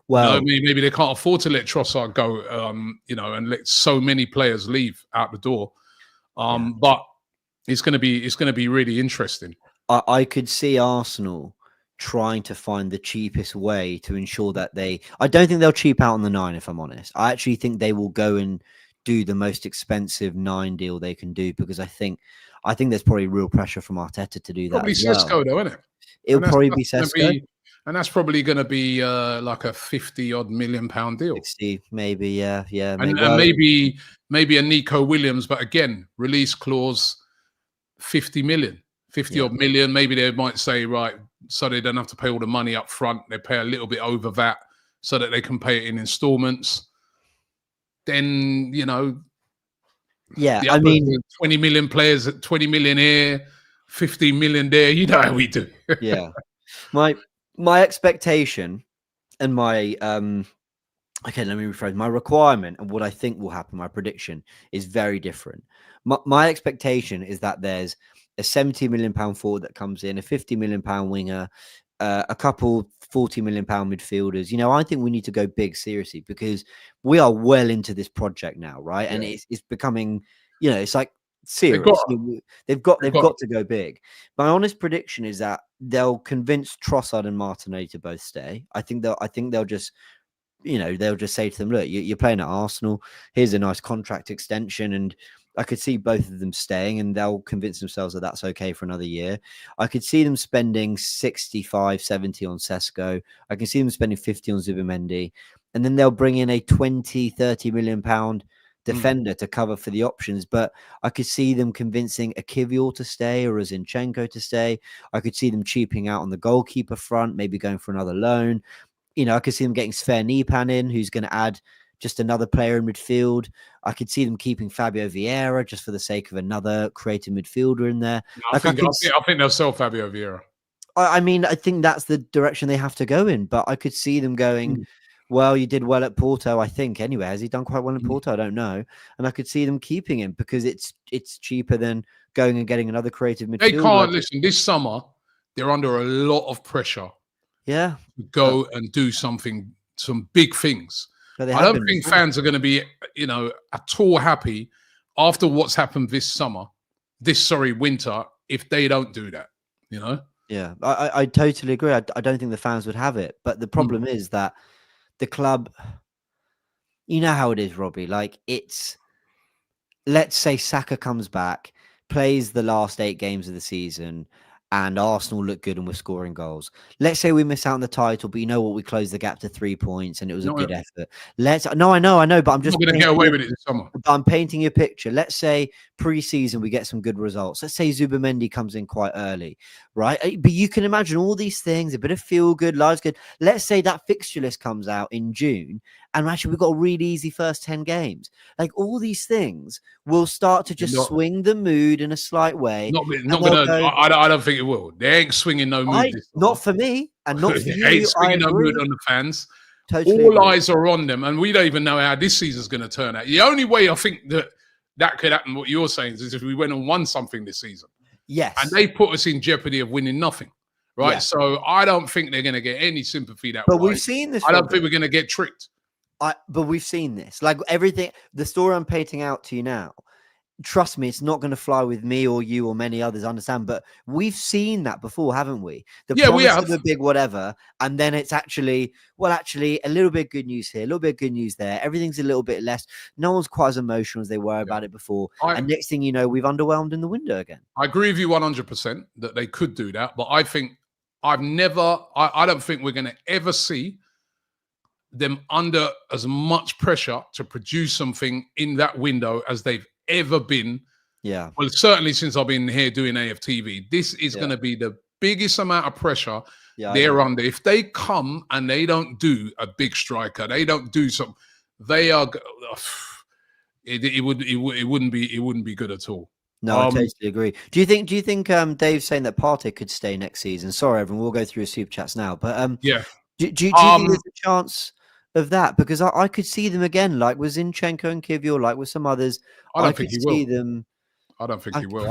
Well, maybe they can't afford to let Trossard go, and let so many players leave out the door. But it's going to be really interesting. I could see Arsenal trying to find the cheapest way to ensure that I don't think they'll cheap out on the 9, if I'm honest. I actually think they will go and do the most expensive 9 deal they can do, because I think there's probably real pressure from Arteta to do that. Probably Sesko, though, isn't it? It'll probably be Sesko. And that's probably going to be like a 50-odd million pound deal. 60, maybe, yeah. And maybe a Nico Williams, but again, release clause 50 million. 50-odd million, maybe they might say, right, so they don't have to pay all the money up front. They pay a little bit over that so that they can pay it in installments. Then, I mean, 20 million players at 20 million here, 15 million there. You know how we do. Yeah. My expectation and my, okay, let me rephrase. My requirement and what I think will happen, my prediction, is very different. My expectation is that there's a 70 million pound forward that comes in, a 50 million pound winger, a couple 40 million pound midfielders. I think we need to go big, seriously, because we are well into this project now, right? Yeah. And it's becoming, it's like serious. They've got to go big. My honest prediction is that they'll convince Trossard and Martinelli to both stay. I think they'll just, they'll just say to them, look, you're playing at Arsenal. Here's a nice contract extension, and I could see both of them staying, and they'll convince themselves that that's okay for another year. I could see them spending 65, 70 on Sesko. I can see them spending 50 on Zubimendi. And then they'll bring in a 20, 30 million pound defender to cover for the options. But I could see them convincing a Kivior to stay or a Zinchenko to stay. I could see them cheaping out on the goalkeeper front, maybe going for another loan. I could see them getting Sver Nipan in, who's going to add just another player in midfield. I could see them keeping Fabio Vieira just for the sake of another creative midfielder in there. No, I think they'll sell Fabio Vieira. I mean, I think that's the direction they have to go in. But I could see them going, well, you did well at Porto, I think. Anyway, has he done quite well in Porto? I don't know. And I could see them keeping him because it's cheaper than going and getting another creative midfielder. They can't, listen, this summer, they're under a lot of pressure. Yeah. To go and do some big things. I don't think fans are going to be, at all happy after what's happened this winter, if they don't do that, Yeah, I totally agree. I don't think the fans would have it. But the problem is that the club, you know how it is, Robbie. Like, let's say Saka comes back, plays the last 8 games of the season, and Arsenal look good and we're scoring goals. Let's say we miss out on the title, but you know what? We closed the gap to 3 points and it was a good effort. I know, but I'm just going to get away with it this summer. I'm painting you a picture. Let's say pre-season we get some good results. Let's say Zubimendi comes in quite early, right? But you can imagine all these things, a bit of feel good, lives good. Let's say that fixture list comes out in June and actually we've got a really easy first 10 games. Like, all these things will start to just swing the mood in a slight way. I don't think it will. They ain't swinging no mood. Not for me, and not for you. They ain't swinging no mood on the fans. Totally All agree. eyes are on them, and we don't even know how this season's going to turn out. The only way I think that could happen, what you're saying, is if we went and won something this season. Yes. And they put us in jeopardy of winning nothing. right? Yeah. So I don't think they're going to get any sympathy that But way. we've seen this. I don't Robbie. think we're going to get tricked. But we've seen this. Like everything, the story I'm painting out to you now. Trust me, it's not going to fly with me or you or many others. Understand? But we've seen that before, haven't we? The Yeah, we promise have. of a big whatever, and then it's actually a little bit good news here, a little bit good news there. Everything's a little bit less. No one's quite as emotional as they were about it before. And next thing you know, we've underwhelmed in the window again. I agree with you 100% that they could do that, but I think I don't think we're going to ever see them under as much pressure to produce something in that window as they've ever been. Yeah. Well, certainly since I've been here doing AFTV, this is going to be the biggest amount of pressure they're under. If they come and they don't do a big striker, they don't do something, they are. It wouldn't be good at all. No, I totally agree. Do you think Dave's saying that Partey could stay next season? Sorry, everyone, we'll go through his super chats now. But yeah, do you think there's a chance of that? Because I could see them again, like with Zinchenko and Kivior, like with some others. I don't think he will. I don't think he will.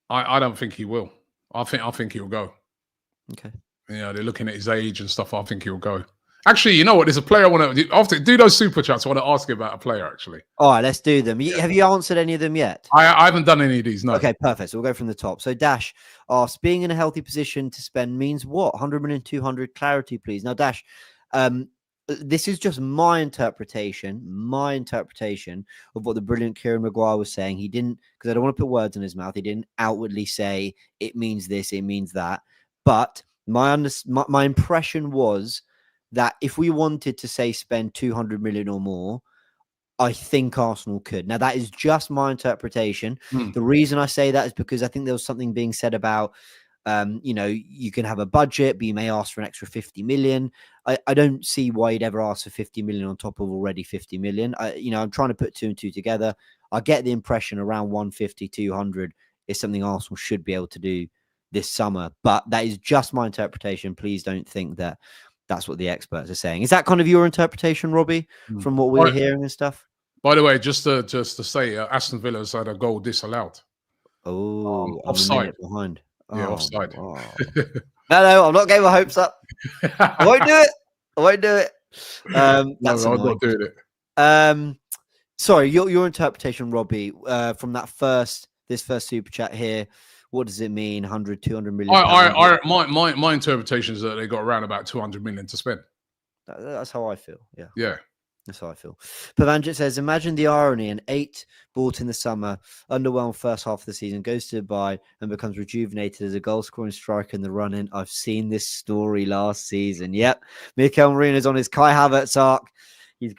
I don't think he will. I think he'll go. Okay. They're looking at his age and stuff. I think he'll go. Actually, you know what? There's a player I want to after do those super chats. I want to ask you about a player. Actually. All right, let's do them. Have you answered any of them yet? I haven't done any of these. No. Okay, perfect. So we'll go from the top. So Dash asks, being in a healthy position to spend means what? 100 million, 200. Clarity, please. Now, Dash, this is just my interpretation of what the brilliant Kieran Maguire was saying. He didn't, because I don't want to put words in his mouth. He didn't outwardly say it means this, it means that. But my impression was that if we wanted to say spend 200 million or more, I think Arsenal could. Now, that is just my interpretation. The reason I say that is because I think there was something being said about, you can have a budget, but you may ask for an extra 50 million. I don't see why you'd ever ask for 50 million on top of already 50 million. I'm trying to put two and two together. I get the impression around 150, 200 is something Arsenal should be able to do this summer, but that is just my interpretation. Please don't think that that's what the experts are saying. Is that kind of your interpretation, Robbie, from what we were hearing and stuff? By the way, just to say, Aston Villa's had a goal disallowed. Oh, offside. Behind. Yeah, offside. Wow. No, I'm not getting my hopes up. I won't do it. No, I'm not doing it. Sorry, your interpretation, Robbie, from this first super chat here. What does it mean? 100, 200 million? My interpretation is that they got around about 200 million to spend. That's how I feel. Yeah. Yeah. That's how I feel. Pavanjit says, imagine the irony: an 8 bought in the summer, underwhelmed first half of the season, goes to Dubai and becomes rejuvenated as a goal-scoring striker in the run-in. I've seen this story last season. Yep. Mikel Merino's on his Kai Havertz arc. He's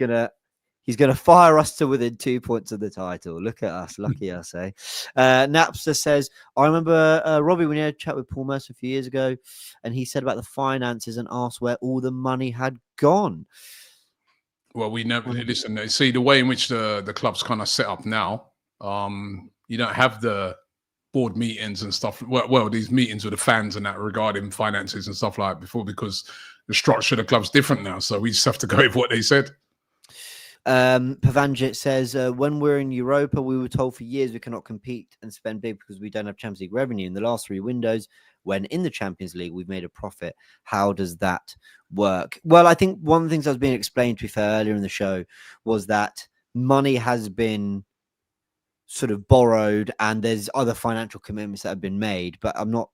gonna fire us to within 2 points of the title. Look at us, lucky us, eh? Napster says, I remember Robbie when you had a chat with Paul Mercer a few years ago, and he said about the finances and asked where all the money had gone. Well, we never listen. See the way in which the club's kind of set up now. You don't have the board meetings and stuff. Well, these meetings with the fans and that regarding finances and stuff like that before, because the structure of the club's different now. So we just have to go with what they said. Pavanjit says, when we're in Europa, we were told for years we cannot compete and spend big because we don't have Champions League revenue. In the last 3 windows, when in the Champions League, we've made a profit. How does that work? Well, I think one of the things that was being explained, to be fair, earlier in the show was that money has been sort of borrowed and there's other financial commitments that have been made, but I'm not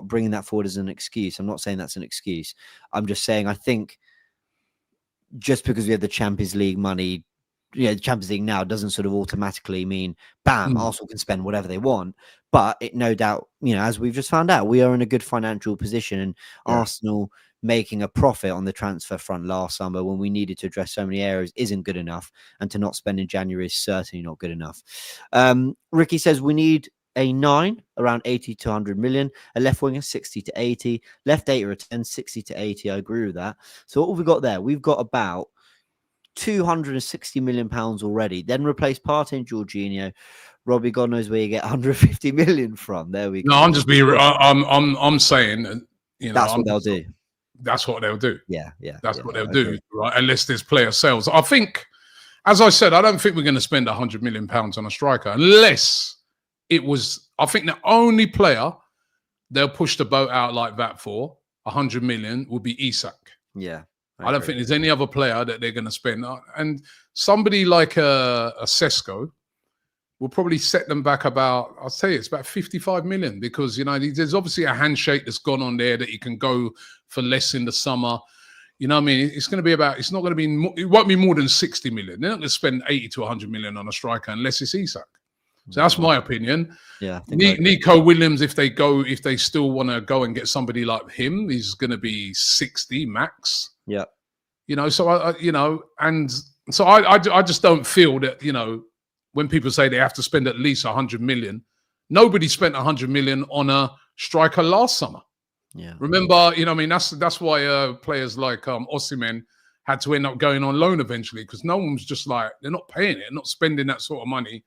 bringing that forward as an excuse. I'm not saying that's an excuse. I'm just saying I think just because we have the Champions League money, the Champions League now doesn't sort of automatically mean, bam, Arsenal can spend whatever they want. But it no doubt, as we've just found out, we are in a good financial position, and Arsenal making a profit on the transfer front last summer when we needed to address so many areas isn't good enough. And to not spend in January is certainly not good enough. Ricky says we need a 9, around 80 to 100 million, a left winger 60 to 80, left 8 or a 10, 60 to 80. I agree with that. So what have we got there? We've got about 260 million pounds already. Then replace Partey and Jorginho. Robbie, God knows where you get 150 million from. There we go. No, I'm just being. I'm saying, that's what they'll do. That's what they'll do. Yeah. That's what they'll do, right? Unless there's player sales. I think, as I said, I don't think we're going to spend 100 million pounds on a striker unless it was. I think the only player they'll push the boat out like that for 100 million would be Isak. Yeah. I don't think there's any other player that they're going to spend. And somebody like a Sesko will probably set them back about, I'll say it's about 55 million, because, you know, there's obviously a handshake that's gone on there that you can go for less in the summer. You know what I mean? It's going to be about, it's not going to be, it won't be more than 60 million. They're not going to spend 80 to 100 million on a striker unless it's Isak. So that's my opinion. Yeah. Nico Williams, if they still want to go and get somebody like him, he's going to be 60 max. Yeah. You know, so I just don't feel that, you know, when people say they have to spend at least 100 million, nobody spent 100 million on a striker last summer. Yeah. Remember, you know, I mean, that's why players like Osimhen had to end up going on loan eventually, because no one was just like, they're not paying it, not spending that sort of money.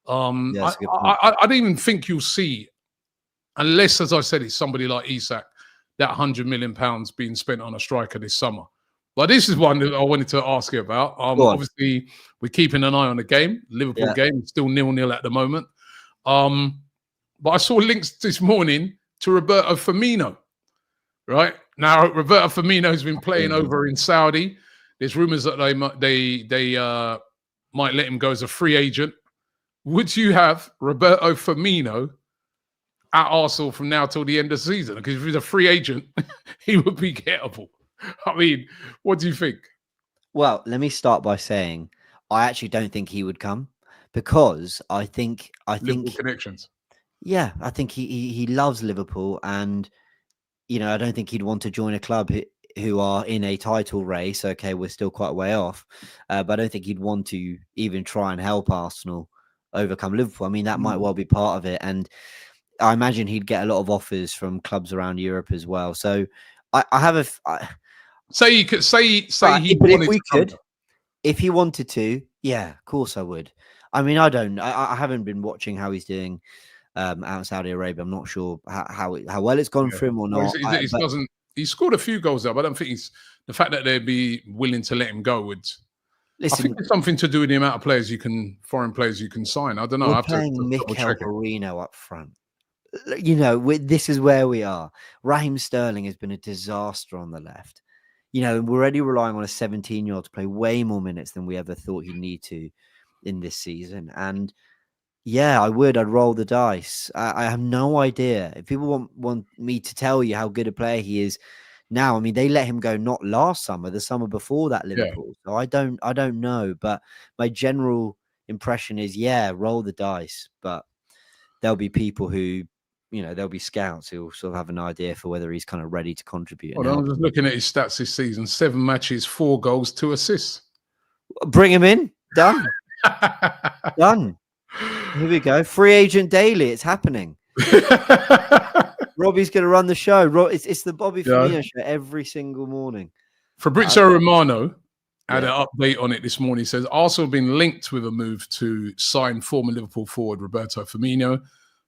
I don't even think you'll see, unless, as I said, it's somebody like Isak, that 100 million pounds being spent on a striker this summer. But this is one that I wanted to ask you about. Obviously, we're keeping an eye on the game. Liverpool game, still 0-0 at the moment. But I saw links this morning to Roberto Firmino. Right now, Roberto Firmino has been playing over in Saudi. There's rumours that they might let him go as a free agent. Would you have Roberto Firmino at Arsenal from now till the end of the season? Because if he's a free agent, he would be gettable. I mean, what do you think? Well, let me start by saying I actually don't think he would come, because I think Liverpool connections. Yeah, I think he loves Liverpool, and you know, I don't think he'd want to join a club who are in a title race. Okay, we're still quite a way off, but I don't think he'd want to even try and help Arsenal overcome Liverpool. I mean, that might well be part of it, and I imagine he'd get a lot of offers from clubs around Europe as well. So I have a. Say he could say he but wanted if we to come. could, if he wanted to, yeah, of course I would. I mean, I haven't been watching how he's doing out in Saudi Arabia. I'm not sure how well it's gone for him or not. He scored a few goals there, but I don't think the fact that they'd be willing to let him go would. Listen, I think it's something to do with the amount of foreign players you can sign. I don't know. We're playing Mikel Merino up front. You know, this is where we are. Raheem Sterling has been a disaster on the left. You know, we're already relying on a 17-year-old to play way more minutes than we ever thought he'd need to in this season. And yeah, I'd roll the dice. I have no idea. If people want me to tell you how good a player he is now, I mean, they let him go not last summer, the summer before that, Liverpool. Yeah. So I don't know. But my general impression is, yeah, roll the dice. But there'll be people who, you know, there'll be scouts who will sort of have an idea for whether he's kind of ready to contribute. Well, I'm just looking at his stats this season: 7 matches, 4 goals, 2 assists. Bring him in. Done. Done. Here we go. Free agent daily. It's happening. Robbie's going to run the show. It's the Bobby Firmino show every single morning. Fabrizio Romano had an update on it this morning. He says Arsenal have been linked with a move to sign former Liverpool forward Roberto Firmino,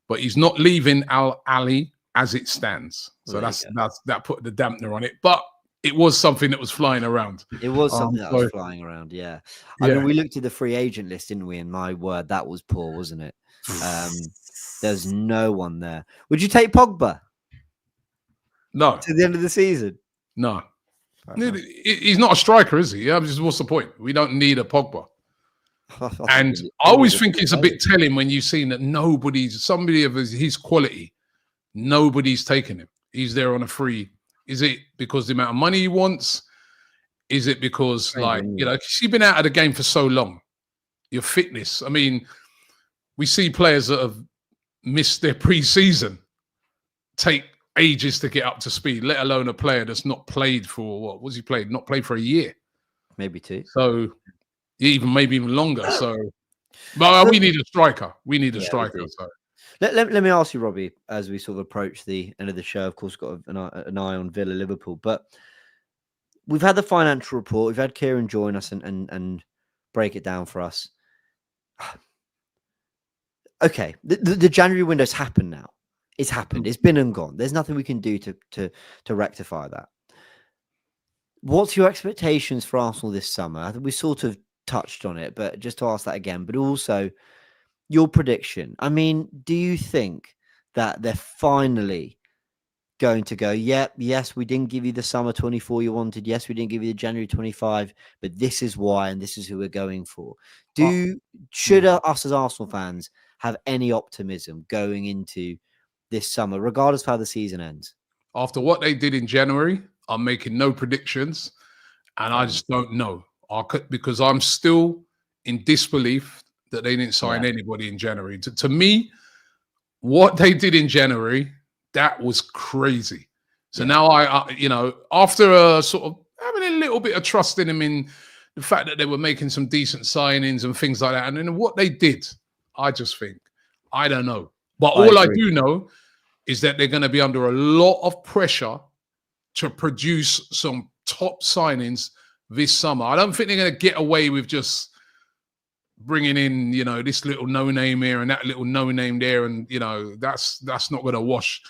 but he's not leaving Al Ahly as it stands. So that put the dampener on it. But it was something that was flying around. It was something that was flying around, yeah. I mean, we looked at the free agent list, didn't we? And my word, that was poor, wasn't it? There's no one there. Would you take Pogba? No. To the end of the season? No. He's not a striker, is he? Yeah, just what's the point? We don't need a Pogba. And I always think it's a bit telling when you've seen that somebody of his quality, nobody's taken him. He's there on a free. Is it because the amount of money he wants? Is it because, you've been out of the game for so long? Your fitness. I mean, we see players that have missed their pre-season take ages to get up to speed, let alone a player that's not played for, what was he played? Not played for a year. Maybe 2. So, maybe even longer. So, but we need a striker. We need a striker. So. Let me ask you, Robbie, as we sort of approach the end of the show, of course, got an eye on Villa Liverpool, but we've had the financial report. We've had Kieran join us and break it down for us. Okay, the January window's happened now. It's happened. It's been and gone. There's nothing we can do to rectify that. What's your expectations for Arsenal this summer? I think we sort of touched on it, but just to ask that again, but also your prediction. I mean, do you think that they're finally going to go, yep, yes, we didn't give you the summer 24 you wanted. Yes, we didn't give you the January 25, but this is why, and this is who we're going for. Should us as Arsenal fans have any optimism going into this summer, regardless of how the season ends? After what they did in January, I'm making no predictions, and I just don't know. Because I'm still in disbelief that they didn't sign anybody in January. To me, what they did in January, that was crazy. So now I, after a sort of having a little bit of trust in them in the fact that they were making some decent signings and things like that, and then what they did, I just think, I don't know. But all I do know is that they're going to be under a lot of pressure to produce some top signings this summer. I don't think they're going to get away with just bringing in, this little no-name here and that little no-name there, and that's not going to wash.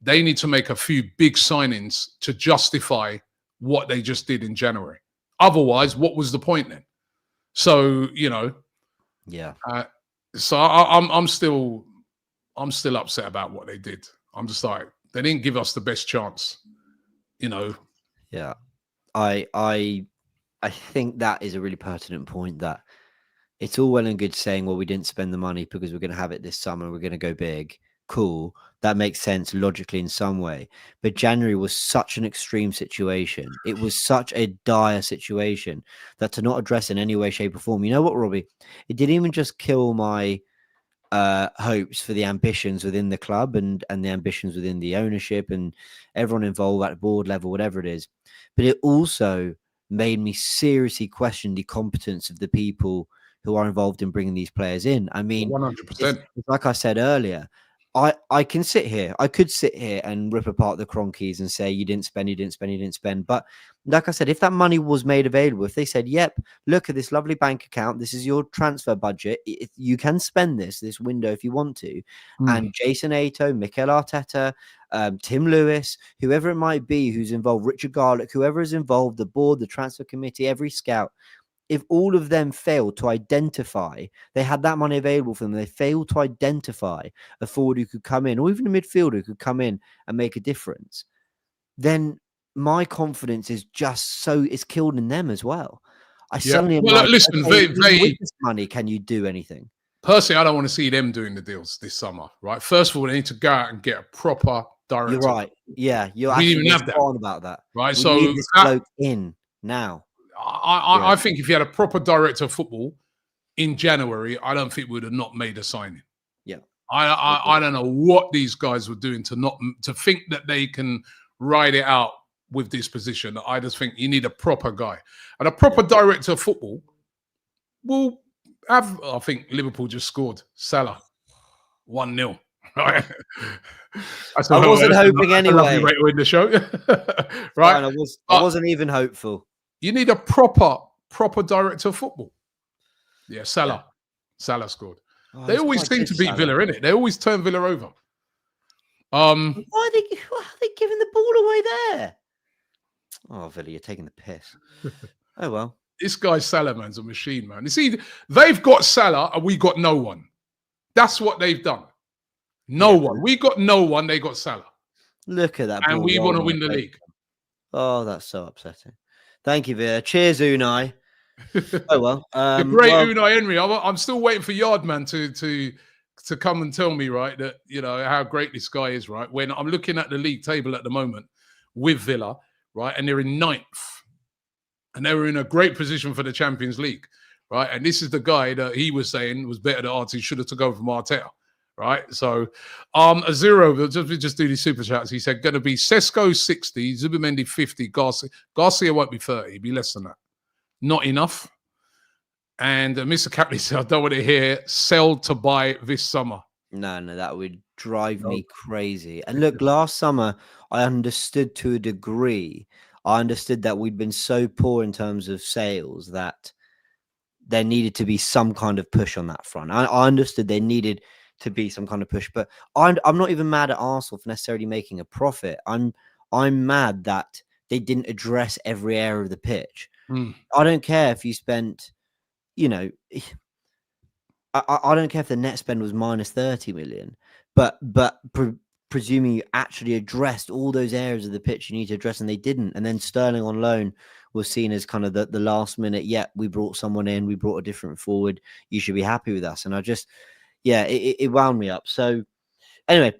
They need to make a few big signings to justify what they just did in January. Otherwise, what was the point then? So so I'm still upset about what they did. I'm just like, they didn't give us the best chance. Yeah, I think that is a really pertinent point, that it's all well and good saying, well, we didn't spend the money because we're going to have it this summer, we're going to go big. Cool. That makes sense logically in some way. But January was such an extreme situation. It was such a dire situation that to not address in any way, shape, or form, you know what, Robbie? It didn't even just kill my hopes for the ambitions within the club and the ambitions within the ownership and everyone involved at the board level, whatever it is. But it also made me seriously question the competence of the people who are involved in bringing these players in. I mean, 100%. Like I said earlier, I could sit here and rip apart the Cronkies and say, you didn't spend. But like I said, if that money was made available, if they said, yep, look at this lovely bank account, this is your transfer budget, you can spend this window if you want to. And Jason Ato, Mikel Arteta, Tim Lewis, whoever it might be who's involved, Richard Garlick, whoever is involved, the board, the transfer committee, every scout, if all of them failed to identify, they had that money available for them, they failed to identify a forward who could come in, or even a midfielder who could come in and make a difference, then my confidence is it's killed in them as well. I suddenly am like, listen, okay, with this money, can you do anything? Personally, I don't want to see them doing the deals this summer, right? First of all, they need to go out and get a proper director. You're right. Yeah, you're we didn't even have that. About that. Right. We so need this bloke in now. I think if you had a proper director of football in January, I don't think we would have not made a signing. Yeah. I don't know what these guys were doing to think that they can ride it out with this position. I just think you need a proper guy. And a proper director of football will have, I think Liverpool just scored. Salah, 1-0. Right. I wasn't hoping anyway. A lovely way to win the show. Right. Fine, I wasn't even hopeful. You need a proper director of football. Yeah, Salah. Yeah. Salah scored. They always seem to beat Villa, innit? They always turn Villa over. Why are they giving the ball away there? Oh, Villa, you're taking the piss. Oh, well. This guy Salah, man's a machine, man. You see, they've got Salah and we got no one. That's what they've done. No one. We got no one. They got Salah. Look at that. And we want to win the league. Oh, that's so upsetting. Thank you, Vera. Cheers, Unai. Oh, well. The great Unai Henry. I'm still waiting for Yardman to come and tell me, right, that, how great this guy is, right? When I'm looking at the league table at the moment with Villa, right, and they're in 9th. And they were in a great position for the Champions League, right? And this is the guy that he was saying was better than Arteta, should have took over from Arteta, right? So, a zero, just do these super chats. He said, going to be Sesko 60, Zubimendi 50, Garcia won't be 30, he'll be less than that. Not enough. And Mr. Capley said, I don't want to hear sell to buy this summer. No, that would drive me crazy. And look, last summer, I understood to a degree. I understood that we'd been so poor in terms of sales that there needed to be some kind of push on that front. I understood there needed to be some kind of push, but I'm not even mad at Arsenal for necessarily making a profit. I'm mad that they didn't address every area of the pitch. I don't care if you spent, I don't care if the net spend was minus 30 million, but presuming you actually addressed all those areas of the pitch you need to address, and they didn't. And then Sterling on loan was seen as kind of the last minute. Yeah, we brought someone in, we brought a different forward. You should be happy with us. And I just, it wound me up. So anyway,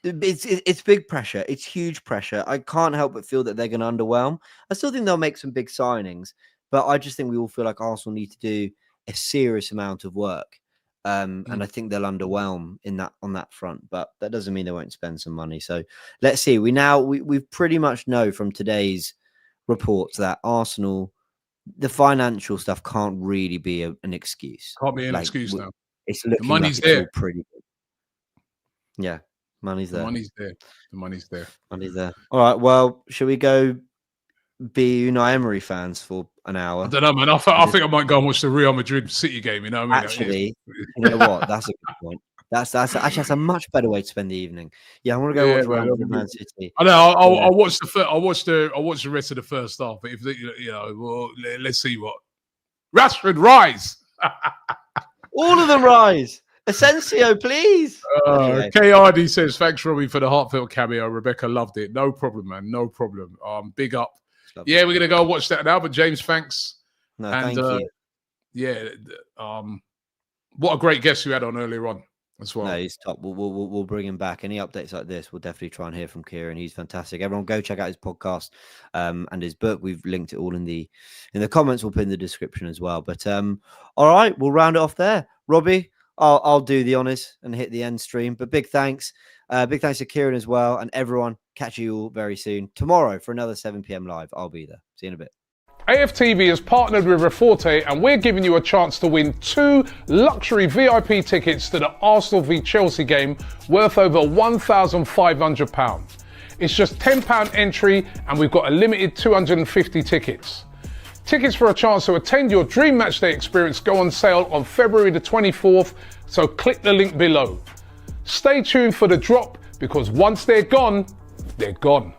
it's big pressure. It's huge pressure. I can't help but feel that they're going to underwhelm. I still think they'll make some big signings, but I just think we all feel like Arsenal need to do a serious amount of work. And I think they'll underwhelm on that front, but that doesn't mean they won't spend some money. So let's see. We pretty much know from today's reports that Arsenal, the financial stuff can't really be an excuse. Can't be an excuse now. It's looking the money's like there. It's all pretty good. Yeah, money's there. The money's there. Money's there. All right. Well, shall we go be Unai Emery fans for an hour? I don't know, man. I think I might go and watch the Real Madrid City game. You know what I mean? Actually, you know what? That's a good point. That's a much better way to spend the evening. Yeah, I want to go watch Real Madrid Man City. I know. I'll watch the rest of the first half. But if well, let's see what Rashford rise. All of them rise. Asensio, please. KRD says, thanks, Robbie, for the heartfelt cameo. Rebecca loved it. No problem, man. No problem. Big up. Yeah, we're going to go watch that now. But James, thanks. No, thank you. Yeah. What a great guest you had on earlier on as well. No, he's top. We'll bring him back. Any updates like this, we'll definitely try and hear from Kieran. He's fantastic. Everyone go check out his podcast and his book. We've linked it all in the comments. We'll put in the description as well. But all right, we'll round it off there. Robbie, I'll do the honors and hit the end stream. But big thanks. Big thanks to Kieran as well. And everyone, catch you all very soon. Tomorrow for another 7 p.m. live. I'll be there. See you in a bit. AFTV has partnered with Raffle, and we're giving you a chance to win 2 luxury VIP tickets to the Arsenal v Chelsea game worth over £1,500. It's just £10 entry, and we've got a limited 250 tickets. Tickets for a chance to attend your dream matchday experience go on sale on February the 24th, so click the link below. Stay tuned for the drop, because once they're gone, they're gone.